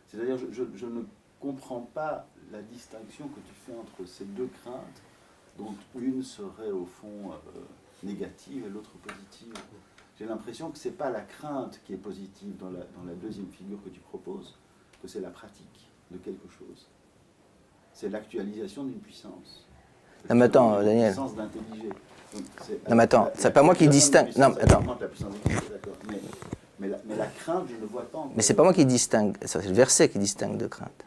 C'est-à-dire, je ne comprends pas la distinction que tu fais entre ces deux craintes, dont une serait au fond négative et l'autre positive. J'ai l'impression que ce n'est pas la crainte qui est positive dans la deuxième figure que tu proposes, que c'est la pratique de quelque chose. c'est l'actualisation d'une puissance. Non, mais attends, Une Daniel. puissance d'intelliger. Donc, Non, mais attends, c'est pas moi qui distingue. Non, mais attends. La puissance d'intelliger, d'accord. Mais la crainte, je ne vois pas encore. Mais c'est pas moi qui distingue, c'est le verset qui distingue de crainte.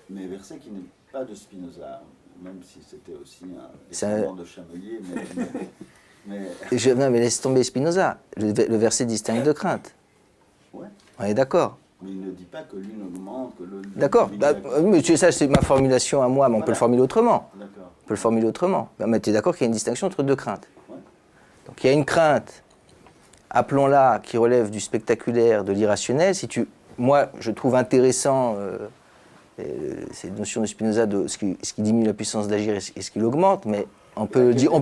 Mais verset qui n'est pas de Spinoza, même si c'était aussi un C'est un- descendant de Chamelier, mais Non, mais laisse tomber Spinoza. Le verset distingue de crainte. ouais. On est d'accord. Mais il ne dit pas que l'une augmente, que le. D'accord. Mais ça, c'est ma formulation à moi, mais on peut le Voilà. formuler autrement. D'accord. On peut le formuler autrement. Mais tu es d'accord qu'il y a une distinction entre deux craintes. Ouais. Donc il y a une crainte, appelons-la, qui relève du spectaculaire, de l'irrationnel. Moi, je trouve intéressant cette notion de Spinoza de ce qui diminue la puissance d'agir et ce qui l'augmente, mais on peut le dire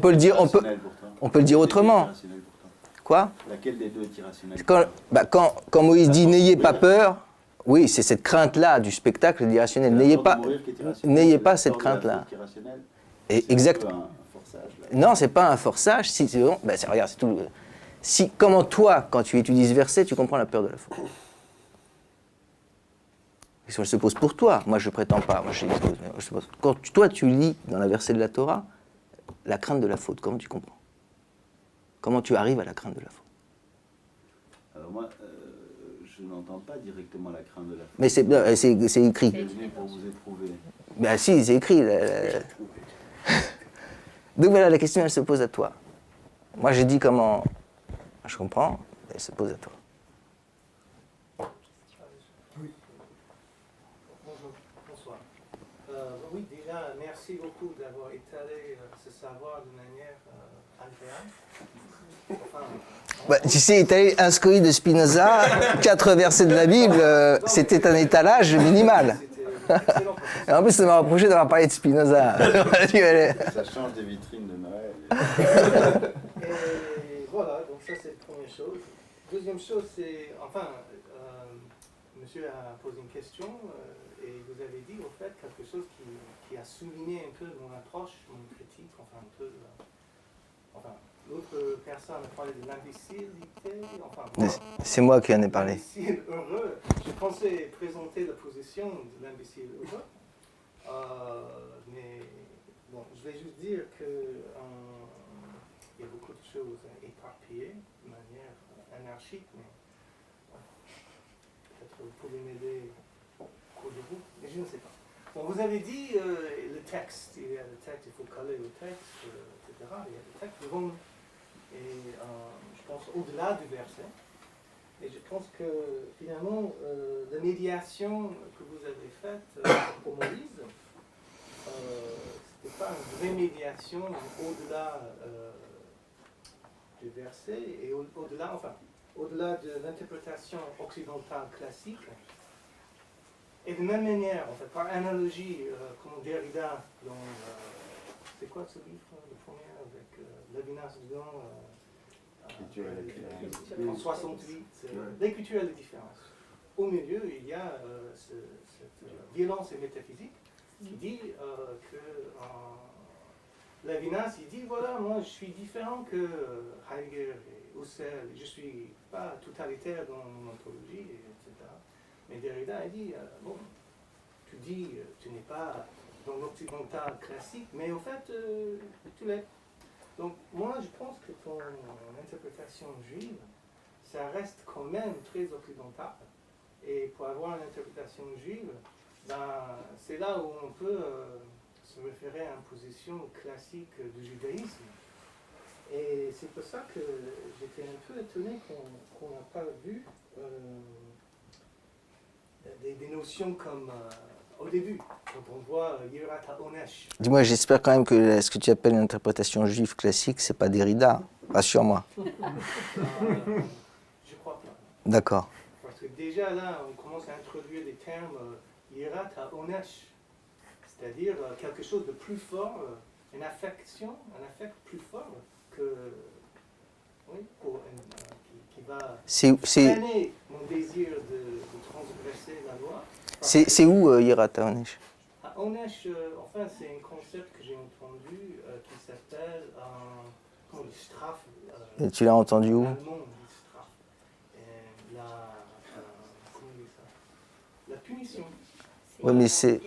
autrement. Quoi ? Laquelle des deux est irrationnelle? Quand Moïse dit n'ayez pas peur, oui, c'est cette crainte-là du spectacle, de l'irrationnel. N'ayez pas cette crainte-là. Et exact. Un forçage, là. Non, c'est pas un forçage. Si, regarde, c'est tout. Comment toi, quand tu étudies ce verset, tu comprends la peur de la faute? La question elle se pose pour toi. Moi, je prétends pas. Moi, je pose. Quand toi, tu lis dans la verset de la Torah, la crainte de la faute, comment tu comprends? Comment tu arrives à la crainte de la faute? Alors moi, je n'entends pas directement la crainte de la faute. Mais c'est écrit. Je viens pour vous éprouver. Ben si, c'est écrit. Donc voilà, la question, elle se pose à toi. Moi, j'ai dit comment je comprends, elle se pose à toi. Bonjour, bonsoir. Oui, déjà, merci beaucoup d'avoir étalé ce savoir de manière agréable. Enfin, Tu sais, étaler un scoï de Spinoza, 4 versets de la Bible, c'était un étalage minimal. c'était excellent. Et en plus, ça m'a reproché d'avoir parlé de Spinoza. Ça change des vitrines de Noël. Et voilà, donc ça c'est la première chose. Deuxième chose, c'est, enfin, monsieur a posé une question et vous avez dit au fait quelque chose qui a souligné un peu mon approche, mon critique, enfin un peu, enfin, l'autre personne a parlé de l'imbécilité, enfin, moi, C'est moi qui en ai parlé. l'imbécile heureux. Je pensais présenter la position de l'imbécile heureux, mais bon, je vais juste dire que il y a beaucoup de choses éparpillées de manière anarchique, mais peut-être vous pouvez m'aider au cours de vous, mais je ne sais pas. Bon, vous avez dit le texte, il y a le texte, il faut coller le texte, etc. Il y a le texte, et je pense au-delà du verset. Et je pense que finalement, la médiation que vous avez faite pour Moïse, c'était pas une vraie médiation au-delà du verset et au-delà, enfin, au-delà de l'interprétation occidentale classique. Et de même manière, en fait, par analogie, comme Derrida, dans c'est quoi ce livre, le premier, avec Levinas dedans, L'écriture et la création. en 68, l'écriture et la différence. Au milieu, il y a cette violence métaphysique qui dit que Levinas, il dit voilà, moi je suis différent que Heidegger et Husserl, je ne suis pas totalitaire dans mon ontologie, etc. Mais Derrida, il dit bon, tu dis, tu n'es pas dans l'occidental classique, mais au fait, tu l'es. Donc moi je pense que ton interprétation juive, ça reste quand même très occidental. Et pour avoir une interprétation juive, ben, c'est là où on peut se référer à une position classique du judaïsme. Et c'est pour ça que j'étais un peu étonné qu'on n'a pas vu des notions comme au début, quand on voit Yirat HaOnesh. Dis-moi, j'espère quand même que ce que tu appelles une interprétation juive classique, c'est pas Derrida. Rassure-moi. Je crois pas. D'accord. Parce que déjà là, on commence à introduire des termes Yirat HaOnesh, c'est-à-dire quelque chose de plus fort, une affection, un affect plus fort que, oui, qui va freiner mon désir de transgresser la loi. C'est où Yirat HaOnesh? HaOnesh, enfin, c'est un concept que j'ai entendu qui s'appelle comment on dit, Straf. Et tu l'as entendu où? Allemand, on dit Straf. Comment on dit ça? La punition. Ouais, mais c'est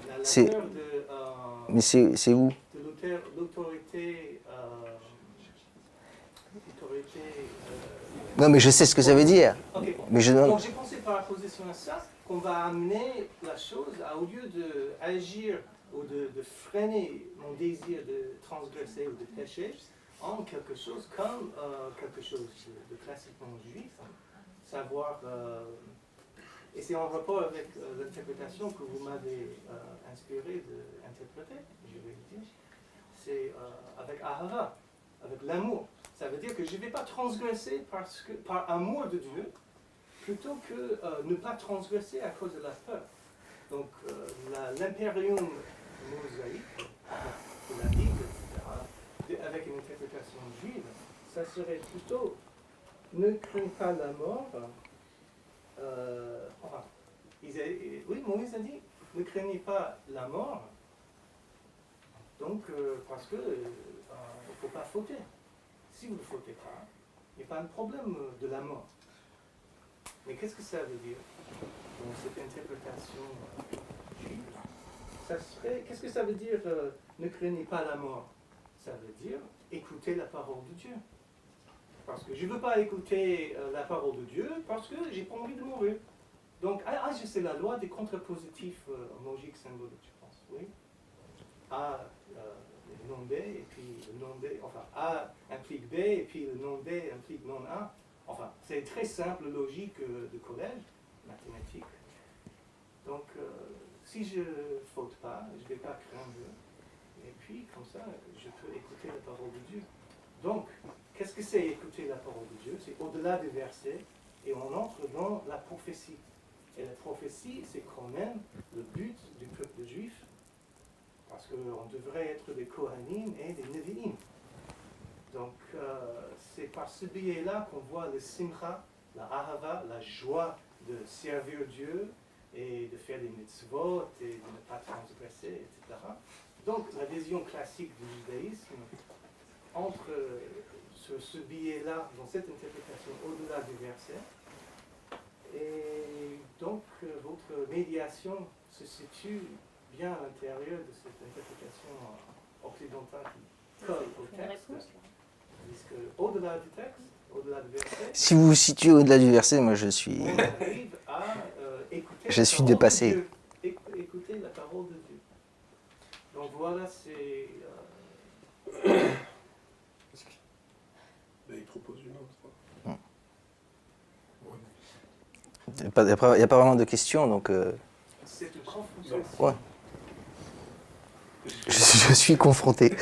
La c'est- peur mais c'est où? de l'autorité. Non, mais je sais ce que ça veut dire. Ok, bon. Mais je Donc j'ai pensé par opposition à ça qu'on va amener la chose à, au lieu d'agir ou de freiner mon désir de transgresser ou de pécher, en quelque chose comme quelque chose de classiquement juif, savoir, et c'est en rapport avec l'interprétation que vous m'avez inspiré d'interpréter, je vais le dire, c'est avec Ahava, avec l'amour. Ça veut dire que je ne vais pas transgresser par amour de Dieu, plutôt que ne pas transgresser à cause de la peur. Donc l'impérium mosaïque, de la Bible, etc., avec une interprétation juive, ça serait plutôt ne crains pas la mort. Enfin, oui, Moïse a dit ne craignez pas la mort, donc parce que il ne faut pas fauter. Si vous ne fautez pas, il n'y a pas de problème de la mort. Mais qu'est-ce que ça veut dire dans cette interprétation juive? Qu'est-ce que ça veut dire ne craignez pas la mort? Ça veut dire écoutez la parole de Dieu. Parce que je ne veux pas écouter la parole de Dieu parce que j'ai pas envie de mourir. Donc, c'est la loi des contrapositifs logiques symboliques, je pense, oui. A le nom B et puis le nom B, enfin A implique B et puis le nom B implique non A. Enfin, c'est très simple logique de collège, mathématique. Donc, si je ne faute pas, je ne vais pas craindre. Et puis, comme ça, je peux écouter la parole de Dieu. Donc, qu'est-ce que c'est écouter la parole de Dieu? C'est au-delà des versets et on entre dans la prophétie. Et la prophétie, c'est quand même le but du peuple juif, parce qu'on devrait être des Kohanim et des Nevi'im. Donc, c'est par ce biais-là qu'on voit le simcha, la ahava, la joie de servir Dieu et de faire des mitzvot et de ne pas transgresser, etc. Donc, l'adhésion classique du judaïsme entre sur ce biais-là, dans cette interprétation au-delà du verset. Et donc, votre médiation se situe bien à l'intérieur de cette interprétation occidentale qui colle au texte. Puisque au-delà du texte, au-delà du verset, Si vous vous situez au-delà du verset, moi je suis, on arrive à écouter je la suis parole dépassé. de Dieu. Écouter la parole de Dieu. Donc voilà, c'est... Ben, il propose une autre. Il n'y a pas vraiment de questions, donc c'est une confusion. ouais. Je suis confronté. Non,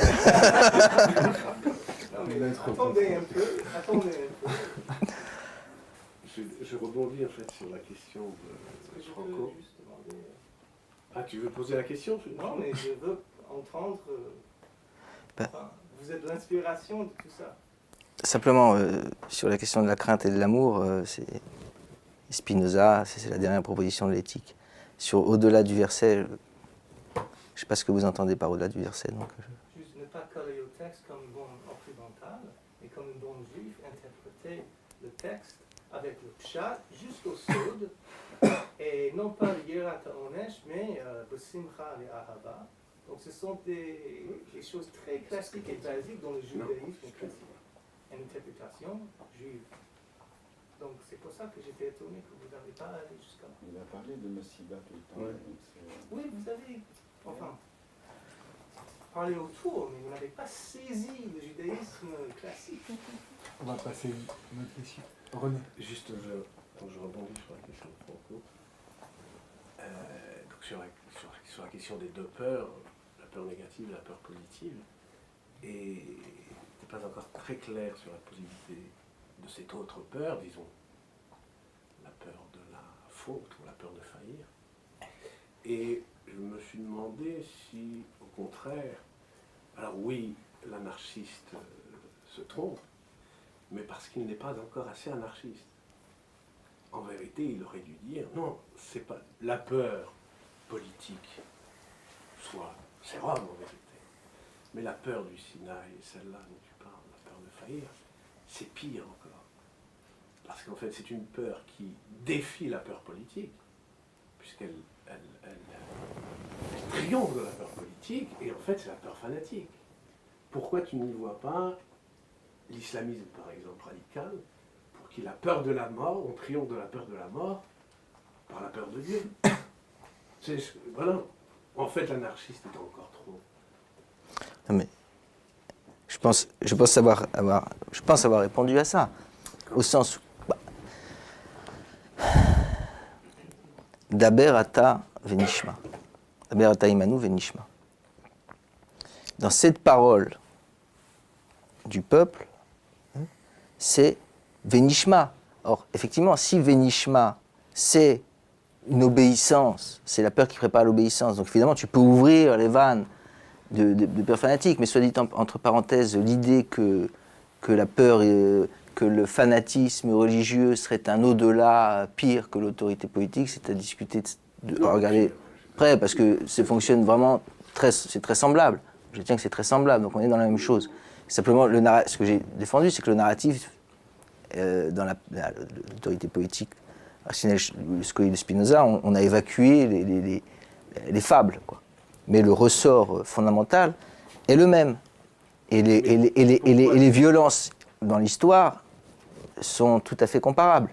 mais attendez un peu. Je rebondis en fait sur la question de Est-ce que je Franco. peux juste demander... Ah, tu veux poser la question? Non, mais je veux entendre... enfin, vous êtes l'inspiration de tout ça. Simplement, sur la question de la crainte et de l'amour, c'est Spinoza, c'est la dernière proposition de l'éthique. Sur au-delà du verset, je ne sais pas ce que vous entendez par au-delà du verset. Donc, Juste ne pas coller au texte comme une bonne occidentale, mais comme une bonne juif, interpréter le texte avec le pshat jusqu'au sud, et non pas le Yerat HaOnesh, mais le Simcha et Ahava. Donc ce sont des choses très classiques et basiques dans le judaïsme classique. Une interprétation juive. Donc c'est pour ça que j'étais étonné que vous n'avez pas allé jusqu'à là. Il a parlé de Messiba tout le temps. Ouais. Donc c'est- Oui, vous avez, enfin, parlé autour, mais vous n'avez pas saisi le judaïsme classique. On va passer une autre question. René. Juste, donc je rebondis sur la question de Franco. Donc sur la question des deux peurs, la peur négative et la peur positive. Et tu n'es pas encore très clair sur la possibilité de cette autre peur, disons, la peur de la faute ou la peur de faillir. Et je me suis demandé si, au contraire, alors oui, l'anarchiste se trompe, mais parce qu'il n'est pas encore assez anarchiste. En vérité, il aurait dû dire, non, c'est pas la peur politique, soit, c'est Rome en vérité, mais la peur du Sinaï, celle-là dont tu parles, la peur de faillir, c'est pire encore. Parce qu'en fait, c'est une peur qui défie la peur politique, puisqu'elle elle triomphe de la peur politique, et en fait c'est la peur fanatique. Pourquoi tu n'y vois pas l'islamisme, par exemple, radical, pour qu'il a peur de la mort, on triomphe de la peur de la mort par la peur de Dieu. Voilà. En fait, l'anarchiste est encore trop. Non, mais je pense avoir répondu à ça, au sens où Daber ata venishma, Daber ata imanu venishma. Dans cette parole du peuple, c'est venishma. Or, effectivement, si venishma, c'est une obéissance, c'est la peur qui prépare l'obéissance. Donc, évidemment, tu peux ouvrir les vannes de peur fanatique, mais soit dit entre parenthèses, l'idée que la peur, que le fanatisme religieux serait un au-delà pire que l'autorité politique, c'est à discuter, regarder près, parce que ça fonctionne vraiment, c'est très semblable. Je tiens que c'est très semblable, donc on est dans la même chose. Simplement, ce que j'ai défendu, c'est que le narratif, dans l'autorité politique rationnelle, le scolie de Spinoza, on a évacué les fables, quoi. Mais le ressort fondamental est le même. Et les violences dans l'histoire sont tout à fait comparables.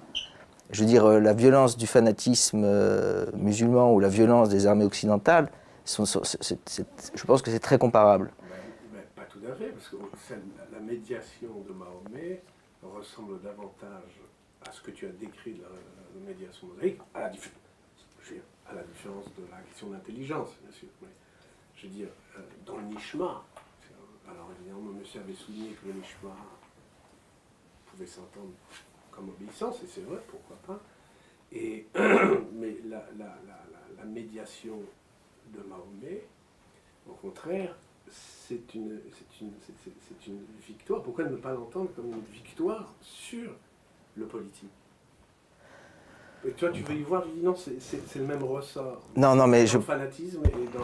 Je veux dire, la violence du fanatisme musulman ou la violence des armées occidentales, je pense que c'est très comparable. Mais pas tout à fait, parce que la médiation de Mahomet ressemble davantage à ce que tu as décrit de la médiation mosaïque, à la différence de la question d'intelligence, bien sûr. Mais, je veux dire, dans le Nishma, alors évidemment, monsieur avait souligné que le Nishma pouvait s'entendre comme obéissance, et c'est vrai, pourquoi pas. Mais la médiation de Mahomet, au contraire, c'est une victoire. Pourquoi ne pas l'entendre comme une victoire sur le politique? Et toi, tu veux y voir, tu dis non, c'est le même ressort. Non, mais dans le fanatisme et dans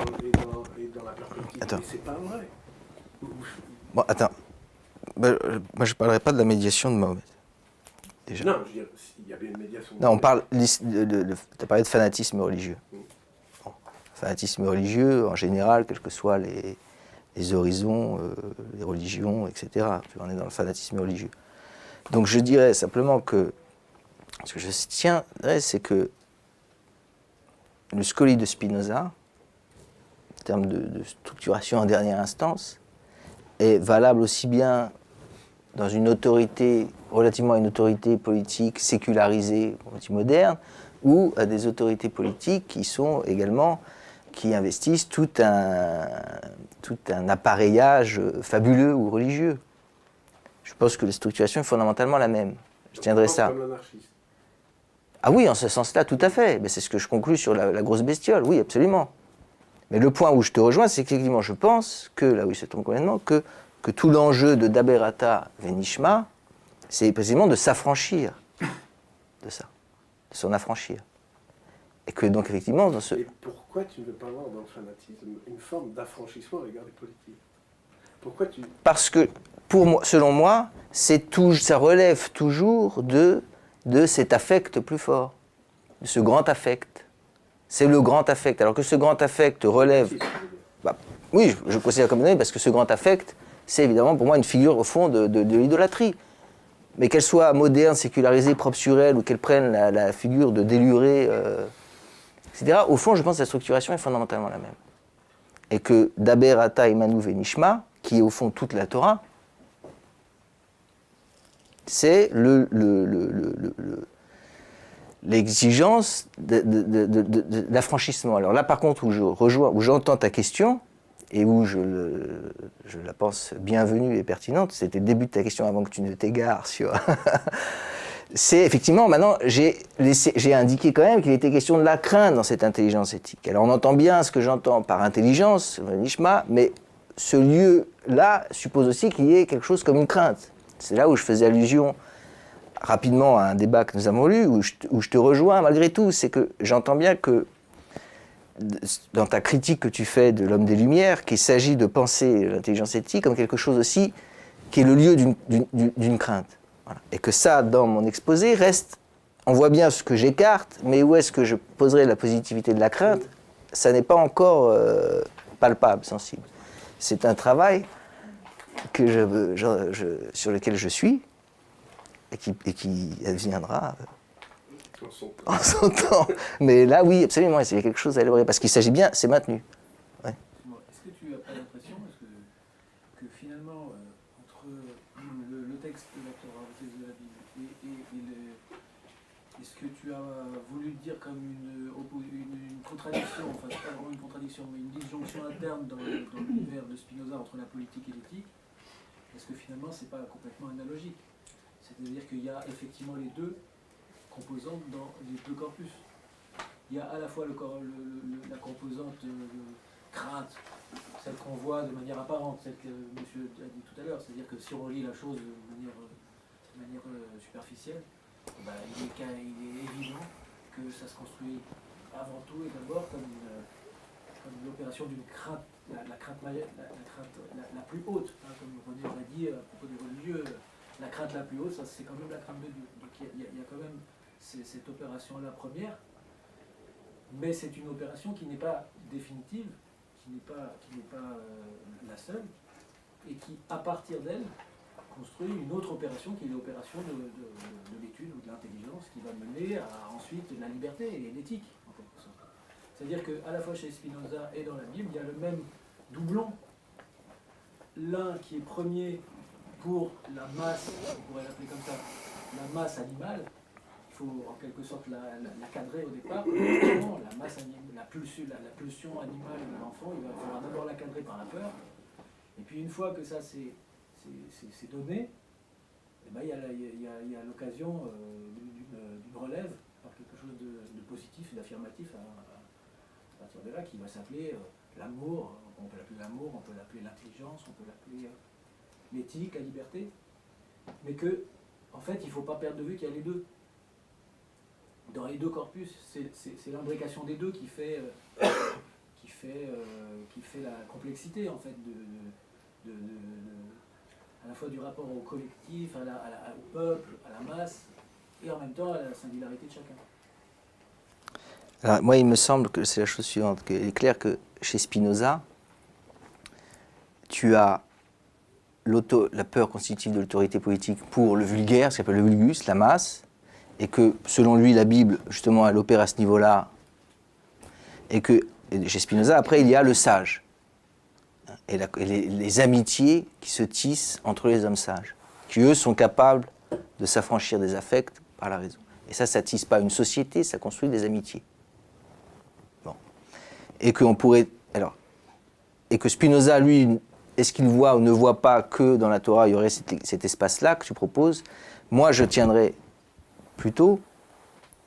la peur politique. Attends. Mais c'est pas vrai. Bon, attends. Moi, je ne parlerai pas de la médiation de Mahomet. Déjà. Non, je veux dire, il y avait une médiation. Non, on parle. Tu as parlé de fanatisme religieux. Bon, fanatisme religieux, en général, quels que soient les horizons, les religions, etc. On est dans le fanatisme religieux. Donc je dirais simplement que ce que je tiendrais, c'est que le scolie de Spinoza, en termes de structuration en dernière instance, est valable aussi bien dans une autorité, relativement à une autorité politique sécularisée, moderne, ou à des autorités politiques qui investissent tout un appareillage fabuleux ou religieux. Je pense que la structuration est fondamentalement la même. Je tiendrai ça. Comme l'anarchiste. Ah oui, en ce sens-là, tout à fait. Mais c'est ce que je conclus sur la grosse bestiole, oui, absolument. Mais le point où je te rejoins, c'est qu'effectivement, je pense que, là où il se trompe complètement, que tout l'enjeu de Daber ata venishma, c'est précisément de s'affranchir de ça, de s'en affranchir. Et que donc, effectivement, dans ce... Et pourquoi tu ne veux pas voir dans le fanatisme une forme d'affranchissement à l'égard des politiques? Pourquoi tu... Parce que, selon moi, ça relève toujours de cet affect plus fort, de ce grand affect. C'est le grand affect. Alors que ce grand affect relève... oui, je considère comme donné parce que ce grand affect, c'est évidemment pour moi une figure au fond de l'idolâtrie. Mais qu'elle soit moderne, sécularisée, propre sur elle, ou qu'elle prenne la figure de déluré, etc., au fond, je pense que la structuration est fondamentalement la même. Et que Daber ata imanu venishma, qui est au fond toute la Torah, c'est l'exigence de l'affranchissement. Alors là, par contre, où j'entends ta question, et où je la pense bienvenue et pertinente, c'était le début de ta question avant que tu ne t'égares sur... c'est effectivement, maintenant, j'ai indiqué quand même qu'il était question de la crainte dans cette intelligence éthique. Alors on entend bien ce que j'entends par intelligence, Nishma, mais ce lieu-là suppose aussi qu'il y ait quelque chose comme une crainte. C'est là où je faisais allusion rapidement à un débat que nous avons lu, où je te rejoins malgré tout. C'est que j'entends bien que dans ta critique que tu fais de l'homme des Lumières, qu'il s'agit de penser l'intelligence éthique comme quelque chose aussi qui est le lieu d'une crainte. Voilà. Et que ça, dans mon exposé, reste on voit bien ce que j'écarte, mais où est-ce que je poserai la positivité de la crainte, ça n'est pas encore palpable, sensible. C'est un travail que sur lequel je suis et qui adviendra en son temps. Mais là, oui, absolument, il y a quelque chose à élaborer, parce qu'il s'agit bien, c'est maintenu. Ouais. Est-ce que tu n'as pas l'impression que finalement, entre le texte de la Torah, le texte de la Bible, et ce que tu as voulu dire comme une contradiction, enfin c'est pas vraiment une contradiction, mais une disjonction interne dans l'univers de Spinoza entre la politique et l'éthique, est-ce que finalement c'est pas complètement analogique? C'est-à-dire qu'il y a effectivement les deux composantes dans les deux corpus. Il y a à la fois la composante crainte, celle qu'on voit de manière apparente, celle que monsieur a dit tout à l'heure, c'est-à-dire que si on lit la chose de manière superficielle, ben, il est évident que ça se construit avant tout et d'abord comme l'opération d'une crainte, la crainte la plus haute, hein, comme René l'a dit à propos des religieux, la crainte la plus haute, ça c'est quand même la crainte de Dieu. Donc il y a quand même cette opération-là première, mais c'est une opération qui n'est pas définitive, qui n'est pas la seule, et qui, à partir d'elle, construit une autre opération qui est l'opération de l'étude ou de l'intelligence qui va mener à ensuite la liberté et l'éthique, en quelque sorte. C'est-à-dire qu'à la fois chez Spinoza et dans la Bible, il y a le même doublon. L'un qui est premier pour la masse, on pourrait l'appeler comme ça, la masse animale, il faut en quelque sorte la cadrer au départ. La masse animale, la pulsion animale de l'enfant, il va falloir d'abord la cadrer par la peur. Et puis une fois que ça c'est donné, eh ben, il y a l'occasion d'une relève par quelque chose de positif, d'affirmatif à partir de là, qui va s'appeler l'amour. On peut l'appeler l'amour, on peut l'appeler l'intelligence, on peut l'appeler l'éthique, la liberté. Mais que, en fait, il ne faut pas perdre de vue qu'il y a les deux. Dans les deux corpus, c'est l'imbrication des deux qui fait la complexité, en fait, à la fois du rapport au collectif, au peuple, à la masse, et en même temps à la singularité de chacun. Alors, moi, il me semble que c'est la chose suivante, qu'il est clair que chez Spinoza, tu as la peur constitutive de l'autorité politique pour le vulgaire, ce qu'on appelle le vulgus, la masse, et que, selon lui, la Bible, justement, elle opère à ce niveau-là, et que chez Spinoza, après, il y a le sage, et les amitiés qui se tissent entre les hommes sages, qui, eux, sont capables de s'affranchir des affects par la raison. Et ça tisse pas une société, ça construit des amitiés. Bon. Et que Spinoza, lui, est-ce qu'il voit ou ne voit pas que dans la Torah, il y aurait cet espace-là que tu proposes? Moi, je tiendrais plutôt,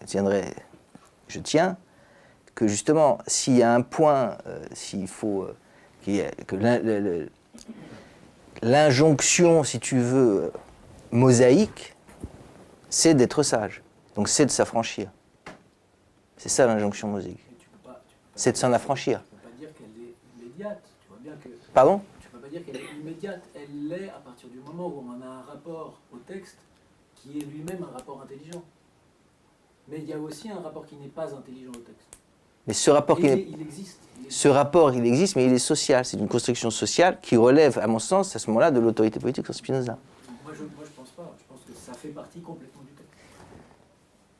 je tiens, que justement, s'il y a un point, s'il faut, que l'injonction, si tu veux, mosaïque, c'est d'être sage. Donc c'est de s'affranchir. C'est ça l'injonction mosaïque. C'est de s'en affranchir. Tu ne peux pas dire qu'elle est immédiate. Tu vois bien que... Pardon? Tu ne peux pas dire qu'elle est immédiate. Elle l'est à partir du moment où on a un rapport au texte qui est lui-même un rapport intelligent. Mais il y a aussi un rapport qui n'est pas intelligent au texte. Mais ce rapport, il existe. Il existe, mais il est social. C'est une construction sociale qui relève, à mon sens, à ce moment-là, de l'autorité politique sur Spinoza. Moi, je pense pas. Je pense que ça fait partie complètement du texte.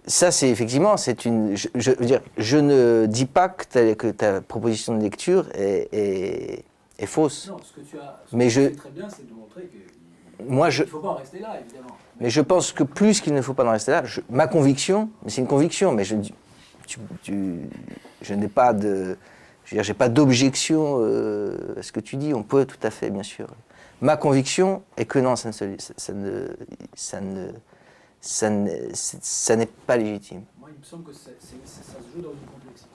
Ça, c'est effectivement, c'est une. Je veux dire, je ne dis pas que ta proposition de lecture est fausse. Non, ce que tu as fait très bien, c'est de montrer que. Il ne faut pas en rester là, évidemment. Mais je pense que plus qu'il ne faut pas en rester là, ma conviction, mais c'est une conviction, mais je n'ai pas de. Je veux dire, j'ai pas d'objection à ce que tu dis. On peut tout à fait, bien sûr. Ma conviction est que non, ça n'est pas légitime. Moi, il me semble que ça se joue dans une complexité.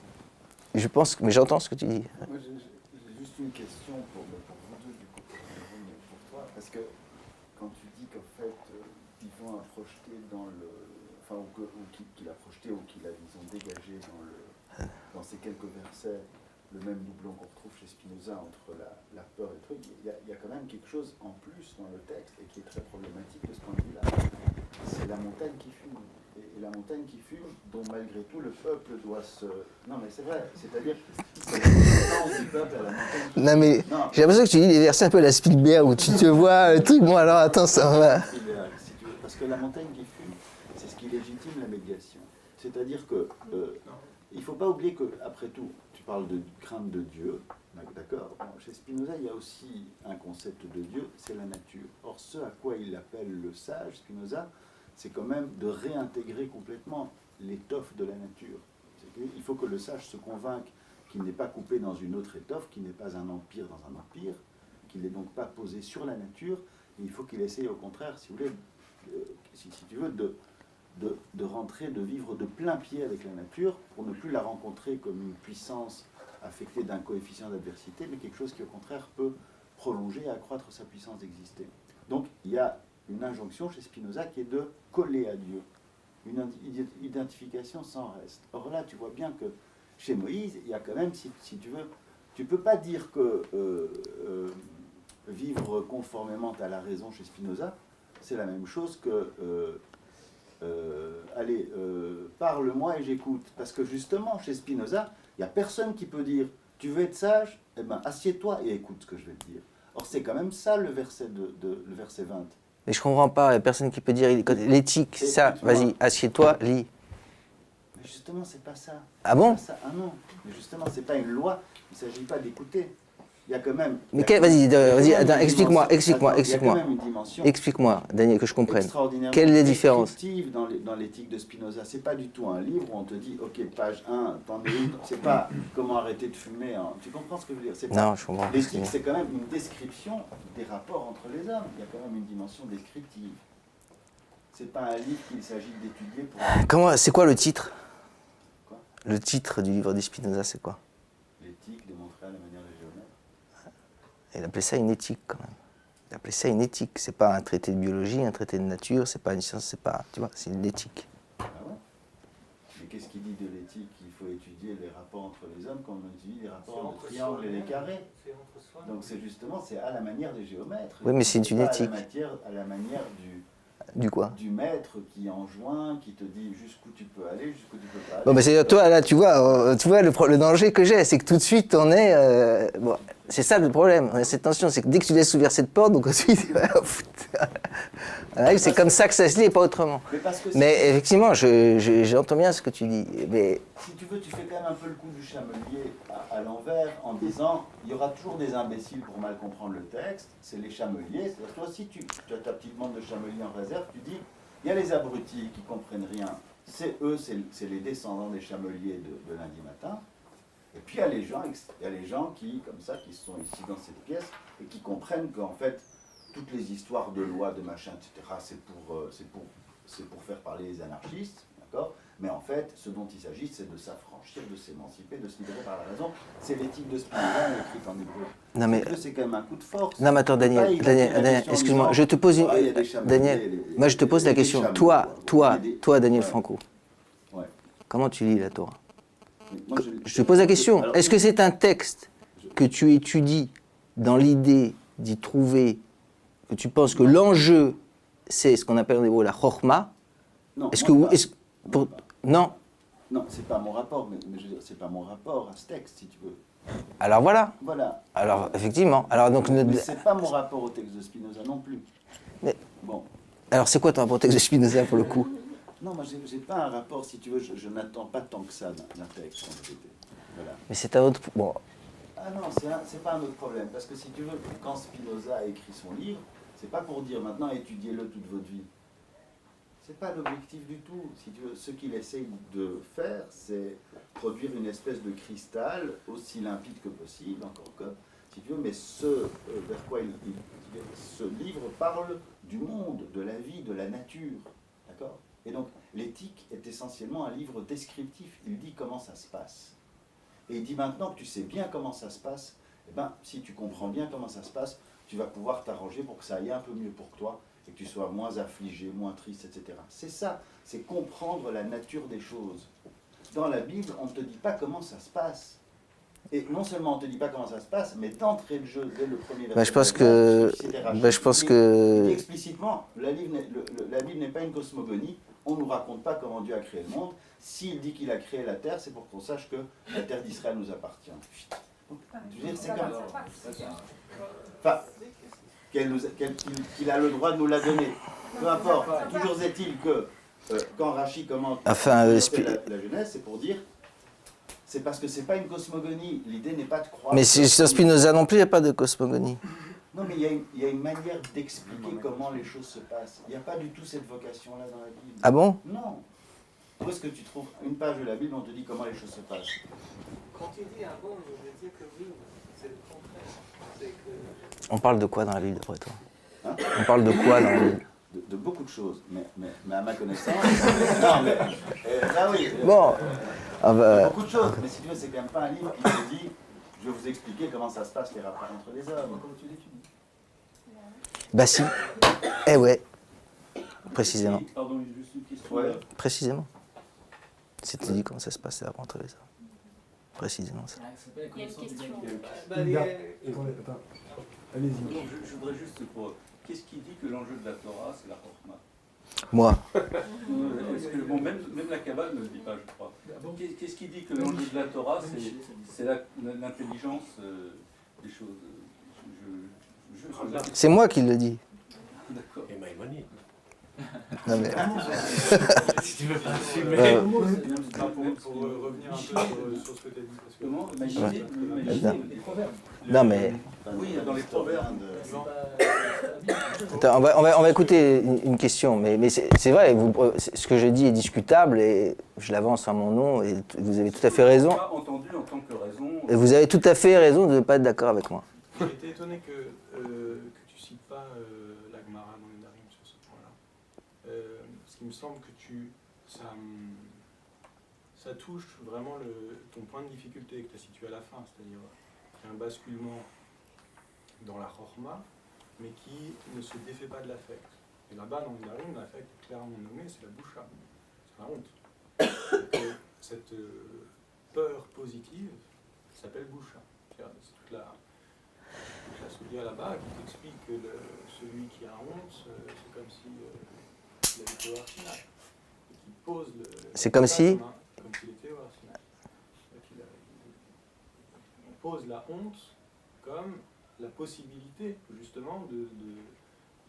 Je pense, mais j'entends ce que tu dis. Moi, j'ai juste une question pour vous deux, du coup, pour toi, parce que quand tu dis qu'en fait, Yvon a projeté dans le... Enfin, ou qu'il a projeté, ou qu'il a, disons, dégagé dans ces quelques versets, le même doublon qu'on retrouve chez Spinoza entre la peur et le truc, il y a quand même quelque chose en plus dans le texte, et qui est très problématique de ce point de vue-là. C'est la montagne qui fume. Et et la montagne qui fume, dont malgré tout le peuple doit se... Non mais c'est vrai, c'est-à-dire c'est la distance du peuple à la montagne qui Non mais Non. j'ai l'impression que tu lis des versets un peu à la Spielberg où tu te vois le truc. Bon alors attends, ça va. si tu veux, parce que la montagne qui fume, c'est ce qui légitime la médiation. C'est-à-dire que il ne faut pas oublier que, après tout, tu parles de crainte de Dieu, d'accord. Bon, chez Spinoza, il y a aussi un concept de Dieu, c'est la nature. Or, ce à quoi il appelle le sage, Spinoza, c'est quand même de réintégrer complètement l'étoffe de la nature. Il faut que le sage se convainque qu'il n'est pas coupé dans une autre étoffe, qu'il n'est pas un empire dans un empire, qu'il n'est donc pas posé sur la nature. Et il faut qu'il essaye au contraire, si vous voulez, si tu veux, de rentrer, de vivre de plein pied avec la nature pour ne plus la rencontrer comme une puissance affectée d'un coefficient d'adversité, mais quelque chose qui au contraire peut prolonger et accroître sa puissance d'exister. Donc il y a une injonction chez Spinoza qui est de coller à Dieu, une identification sans reste. Or là, tu vois bien que chez Moïse, il y a quand même, si tu veux, tu ne peux pas dire que vivre conformément à la raison chez Spinoza, c'est la même chose que allez, parle-moi et j'écoute. Parce que justement, chez Spinoza, il n'y a personne qui peut dire tu veux être sage, eh ben assieds-toi et écoute ce que je vais te dire. Or, c'est quand même ça le verset, le verset 20. Mais je comprends pas, il n'y a personne qui peut dire l'éthique, ça, vas-y, assieds-toi, lis. Mais justement, c'est pas ça. Ah bon? C'est pas ça. Ah non, mais justement, c'est pas une loi, il ne s'agit pas d'écouter. Il y a quand même... Mais vas-y, explique-moi. Il y a quand même une dimension Explique-moi, Daniel, que je comprenne. extraordinairement Quelle est la différence? descriptive dans l'éthique de Spinoza. C'est pas du tout un livre où on te dit, ok, page 1, t'en es où? C'est pas comment arrêter de fumer. Hein. Tu comprends ce que je veux dire? C'est pas... Non, je comprends. L'éthique, c'est quand même une description des rapports entre les hommes. Il y a quand même une dimension descriptive. C'est pas un livre qu'il s'agit d'étudier pour... C'est quoi le titre? Quoi? Le titre du livre de Spinoza, c'est quoi? L'éthique démontrée à la manière des géomètres. Il appelait ça une éthique, quand même. Il appelait ça une éthique. C'est pas un traité de biologie, un traité de nature, c'est pas une science, c'est pas... Tu vois, c'est une éthique. Ah ouais? Mais qu'est-ce qu'il dit de l'éthique? Il faut étudier les rapports entre les hommes comme on étudie les rapports entre les triangles et les carrés. Donc c'est justement, c'est à la manière des géomètres. Oui, mais c'est une éthique. À la manière Du quoi? du maître qui enjoint, qui te dit jusqu'où tu peux aller, jusqu'où tu peux pas aller. Bon, c'est toi, là, tu vois le danger que j'ai, c'est que tout de suite, on est... bon, c'est ça le problème, on a cette tension, c'est que dès que tu laisses ouvrir cette porte, donc ensuite, c'est comme ça que ça se lit et pas autrement. Mais effectivement, j'entends bien ce que tu dis. Mais... Si tu veux, tu fais quand même un peu le coup du chamelier à l'envers en disant, il y aura toujours des imbéciles pour mal comprendre le texte, c'est les chameliers. C'est-à-dire, toi aussi, tu as ta petite bande de chameliers en réserve, tu dis, il y a les abrutis qui comprennent rien, c'est eux, c'est les descendants des chameliers de lundi matin. Et puis il y a les gens qui, comme ça, qui sont ici dans cette pièce et qui comprennent qu'en fait, toutes les histoires de loi, de machin, etc., c'est pour faire parler les anarchistes, d'accord? Mais en fait, ce dont il s'agit, c'est de s'affranchir, de s'émanciper, de se libérer par la raison. C'est l'éthique de Spinoza écrite en hébreu. Non mais... C'est quand même un coup de force. Non mais attends, Daniel, excuse-moi, je te pose une... Daniel, moi je te pose la question. Toi, Daniel Franco, comment tu lis la Torah? Je te pose la question. Est-ce que c'est un texte que tu étudies dans l'idée d'y trouver, que tu penses que l'enjeu, c'est ce qu'on appelle en hébreu la chorma? Non. Non. Non, c'est pas mon rapport, mais je veux dire, c'est pas mon rapport à ce texte, si tu veux. Alors voilà. Voilà. Alors effectivement. Alors donc. Mais c'est pas mon rapport au texte de Spinoza non plus. Mais bon. Alors c'est quoi ton rapport au texte de Spinoza pour le coup? Non, moi j'ai pas un rapport, si tu veux, je n'attends pas tant que ça d'un texte en vérité. Voilà. Mais c'est un autre. Bon. Ah non, c'est pas un autre problème, parce que si tu veux, quand Spinoza a écrit son livre, c'est pas pour dire maintenant étudiez-le toute votre vie. C'est pas l'objectif du tout. Si tu veux, ce qu'il essaye de faire, c'est produire une espèce de cristal aussi limpide que possible, encore que, si tu veux, mais vers quoi ce livre parle du monde, de la vie, de la nature, d'accord? Et donc, l'éthique est essentiellement un livre descriptif. Il dit comment ça se passe. Et il dit maintenant que tu sais bien comment ça se passe, eh ben, si tu comprends bien comment ça se passe, tu vas pouvoir t'arranger pour que ça aille un peu mieux pour toi et que tu sois moins affligé, moins triste, etc. C'est ça, c'est comprendre la nature des choses. Dans la Bible, on ne te dit pas comment ça se passe. Et non seulement on ne te dit pas comment ça se passe, mais d'entrée de jeu, dès le premier verset, je pense que... explicitement, la Bible n'est pas une cosmogonie, on ne nous raconte pas comment Dieu a créé le monde. S'il dit qu'il a créé la terre, c'est pour qu'on sache que la terre d'Israël nous appartient. Donc, je veux dire, c'est comme... Enfin, qu'il a le droit de nous la donner. Peu importe. Toujours est-il que quand Rachi commente la Genèse, c'est pour dire, c'est parce que c'est pas une cosmogonie. L'idée n'est pas de croire. Mais sur Spinoza non plus, il n'y a pas de cosmogonie. Non, mais il y a une manière d'expliquer comment les choses se passent. Il n'y a pas du tout cette vocation-là dans la Bible. Ah bon? Non. Où est-ce que tu trouves une page de la Bible où on te dit comment les choses se passent? Quand tu dis ah bon, je veux dire que oui, c'est le contraire. C'est que On parle de quoi dans la Bible, d'après toi? Hein? On parle de quoi dans la Bible? De beaucoup de choses, mais à ma connaissance. Non, mais là oui. Bon. Beaucoup de choses, mais si tu veux, c'est quand même pas un livre qui te dit je vais vous expliquer comment ça se passe les rapports entre les hommes. Comment tu l'étudies? Bah si. Eh ouais. Précisément. Pardon, juste une question. Ouais. Précisément. C'est dit comment ça se passe entre les hommes. Précisément ça. Ah, ça s'appelle la Il y a une connaissance question. divine. bah, Il y a- les- Attends. Allez-y. Non, je voudrais juste pour. Qu'est-ce qui dit que l'enjeu de la Torah, c'est la Chokhmah? Moi. Est-ce que, bon, même la Kabbale ne le dit pas, je crois. Qu'est-ce qui dit que l'enjeu de la Torah, c'est l'intelligence des choses? C'est moi qui le dis. D'accord. Et Maïmonide. Non mais. Si tu veux pas assumer. Pour revenir un peu sur ce que tu as dit, parce que Comment? Non mais. Oui, dans les proverbes. Attends, on va écouter une question, mais c'est vrai, ce que je dis est discutable et je l'avance à mon nom et vous avez tout à fait raison. Pas entendu en tant que raison. Et vous avez tout à fait raison de ne pas être d'accord avec moi. j'ai été étonné que tu cites pas la Gemara dans les Nedarim sur ce point-là. Parce qu'il me semble que ça touche vraiment ton point de difficulté que tu as situé à la fin, c'est-à-dire qu'il y a un basculement dans la Chokhmah, mais qui ne se défait pas de l'affect. Et là-bas, dans les Nedarim, l'affect est clairement nommé, c'est la boucha, c'est la honte. Et cette peur positive s'appelle boucha. C'est toute la soudia là-bas qui t'explique que celui qui a honte, c'est comme si il avait été au Arsinaï. Et qui pose C'est comme si comme s'il était au Arsinaï. On pose la honte comme la possibilité, justement, de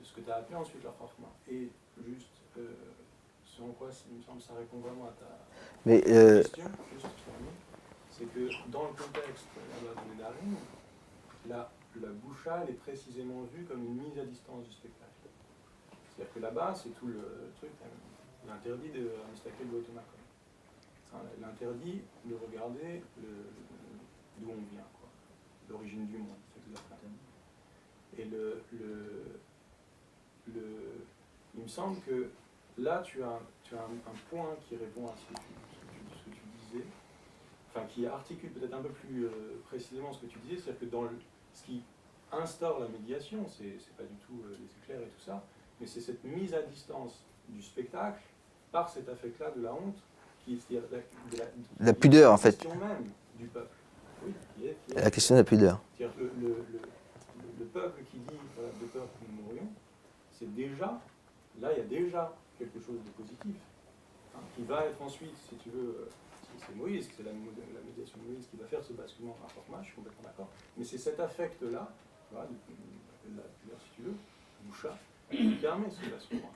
ce que tu as appelé ensuite la Chokhmah. Et juste, ce en quoi, il me semble, ça répond vraiment à ta question, juste pour terminer, c'est que dans le contexte là-bas dans les Nedarim, la boucha, elle est précisément vue comme une mise à distance du spectacle. C'est-à-dire que là-bas, c'est tout le truc, l'interdit de Mistakel Botomakom. L'interdit de regarder d'où on vient, quoi, l'origine du monde, c'est exactement. Et il me semble que là, tu as un point qui répond à ce que tu disais, enfin qui articule peut-être un peu plus précisément ce que tu disais, c'est-à-dire que dans ce qui instaure la médiation, c'est pas du tout les éclairs et tout ça, mais c'est cette mise à distance du spectacle par cet affect-là de la honte, qui est la pudeur en fait. la question même du peuple. Oui, qui est La question de la pudeur. c'est-à-dire le peuple qui dit voilà, de peur que nous mourions, c'est déjà, là il y a déjà quelque chose de positif, hein, qui va être ensuite, si tu veux, c'est Moïse, c'est la médiation de Moïse qui va faire ce basculement par Chokhmah, je suis complètement d'accord, mais c'est cet affect-là, voilà, la pudeur si tu veux, boucha, qui permet ce basculement.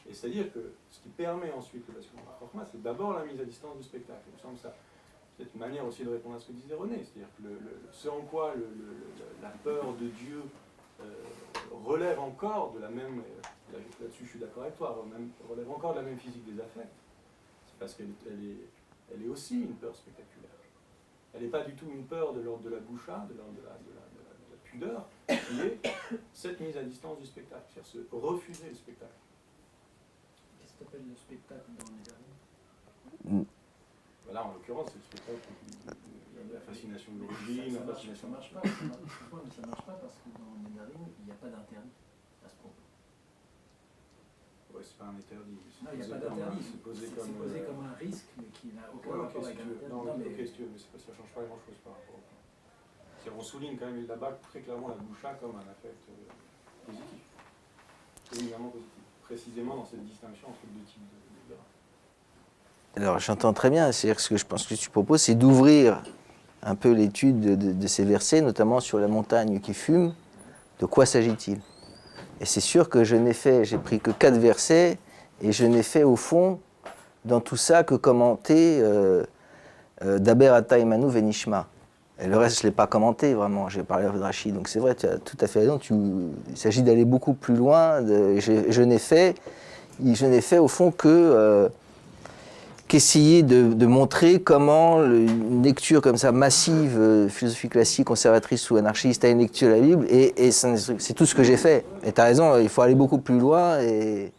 Et c'est-à-dire que ce qui permet ensuite le basculement par Chokhmah, c'est d'abord la mise à distance du spectacle. Il me semble que ça, c'est une manière aussi de répondre à ce que disait René, c'est-à-dire que ce en quoi la peur de Dieu relève encore de la même, là-dessus je suis d'accord avec toi, relève encore de la même physique des affects, c'est parce qu'elle est aussi une peur spectaculaire. Elle n'est pas du tout une peur de l'ordre de la boucha, de l'ordre de la pudeur, qui est cette mise à distance du spectacle, c'est-à-dire refuser le spectacle. Qu'est-ce que tu appelles le spectacle dans les Nedarim? Voilà, en l'occurrence, c'est le spectacle, la fascination de l'origine, la fascination... Ça marche pas, mais ça marche pas parce que dans les Nedarim, il n'y a pas d'interdit à ce propos. Ouais, c'est pas un interdit. Non, il n'y a pas d'interdit. C'est posé C'est posé comme un risque, mais qui n'a aucun Ouais, rapport ok, avec si un tu veux. interdit. Non, Non, ok, mais si tu veux, mais ça change pas grand-chose par rapport au point. On souligne quand même là-bas très clairement la boucha comme un affect positif. Évidemment positif. Précisément dans cette distinction entre deux types de Alors j'entends très bien, c'est-à-dire que ce que je pense que tu proposes, c'est d'ouvrir un peu l'étude de ces versets, notamment sur la montagne qui fume. De quoi s'agit-il? Et c'est sûr que j'ai pris que 4 versets, et je n'ai fait au fond, dans tout ça, que commenter Daber Ata Imanu Venishma. Et le reste, je ne l'ai pas commenté vraiment, j'ai parlé de Rashi. Donc c'est vrai, tu as tout à fait raison, il s'agit d'aller beaucoup plus loin. Je n'ai fait au fond qu'essayer de montrer comment une lecture comme ça massive, philosophie classique, conservatrice ou anarchiste, a une lecture de la Bible, et c'est tout ce que j'ai fait. Et tu as raison, il faut aller beaucoup plus loin, et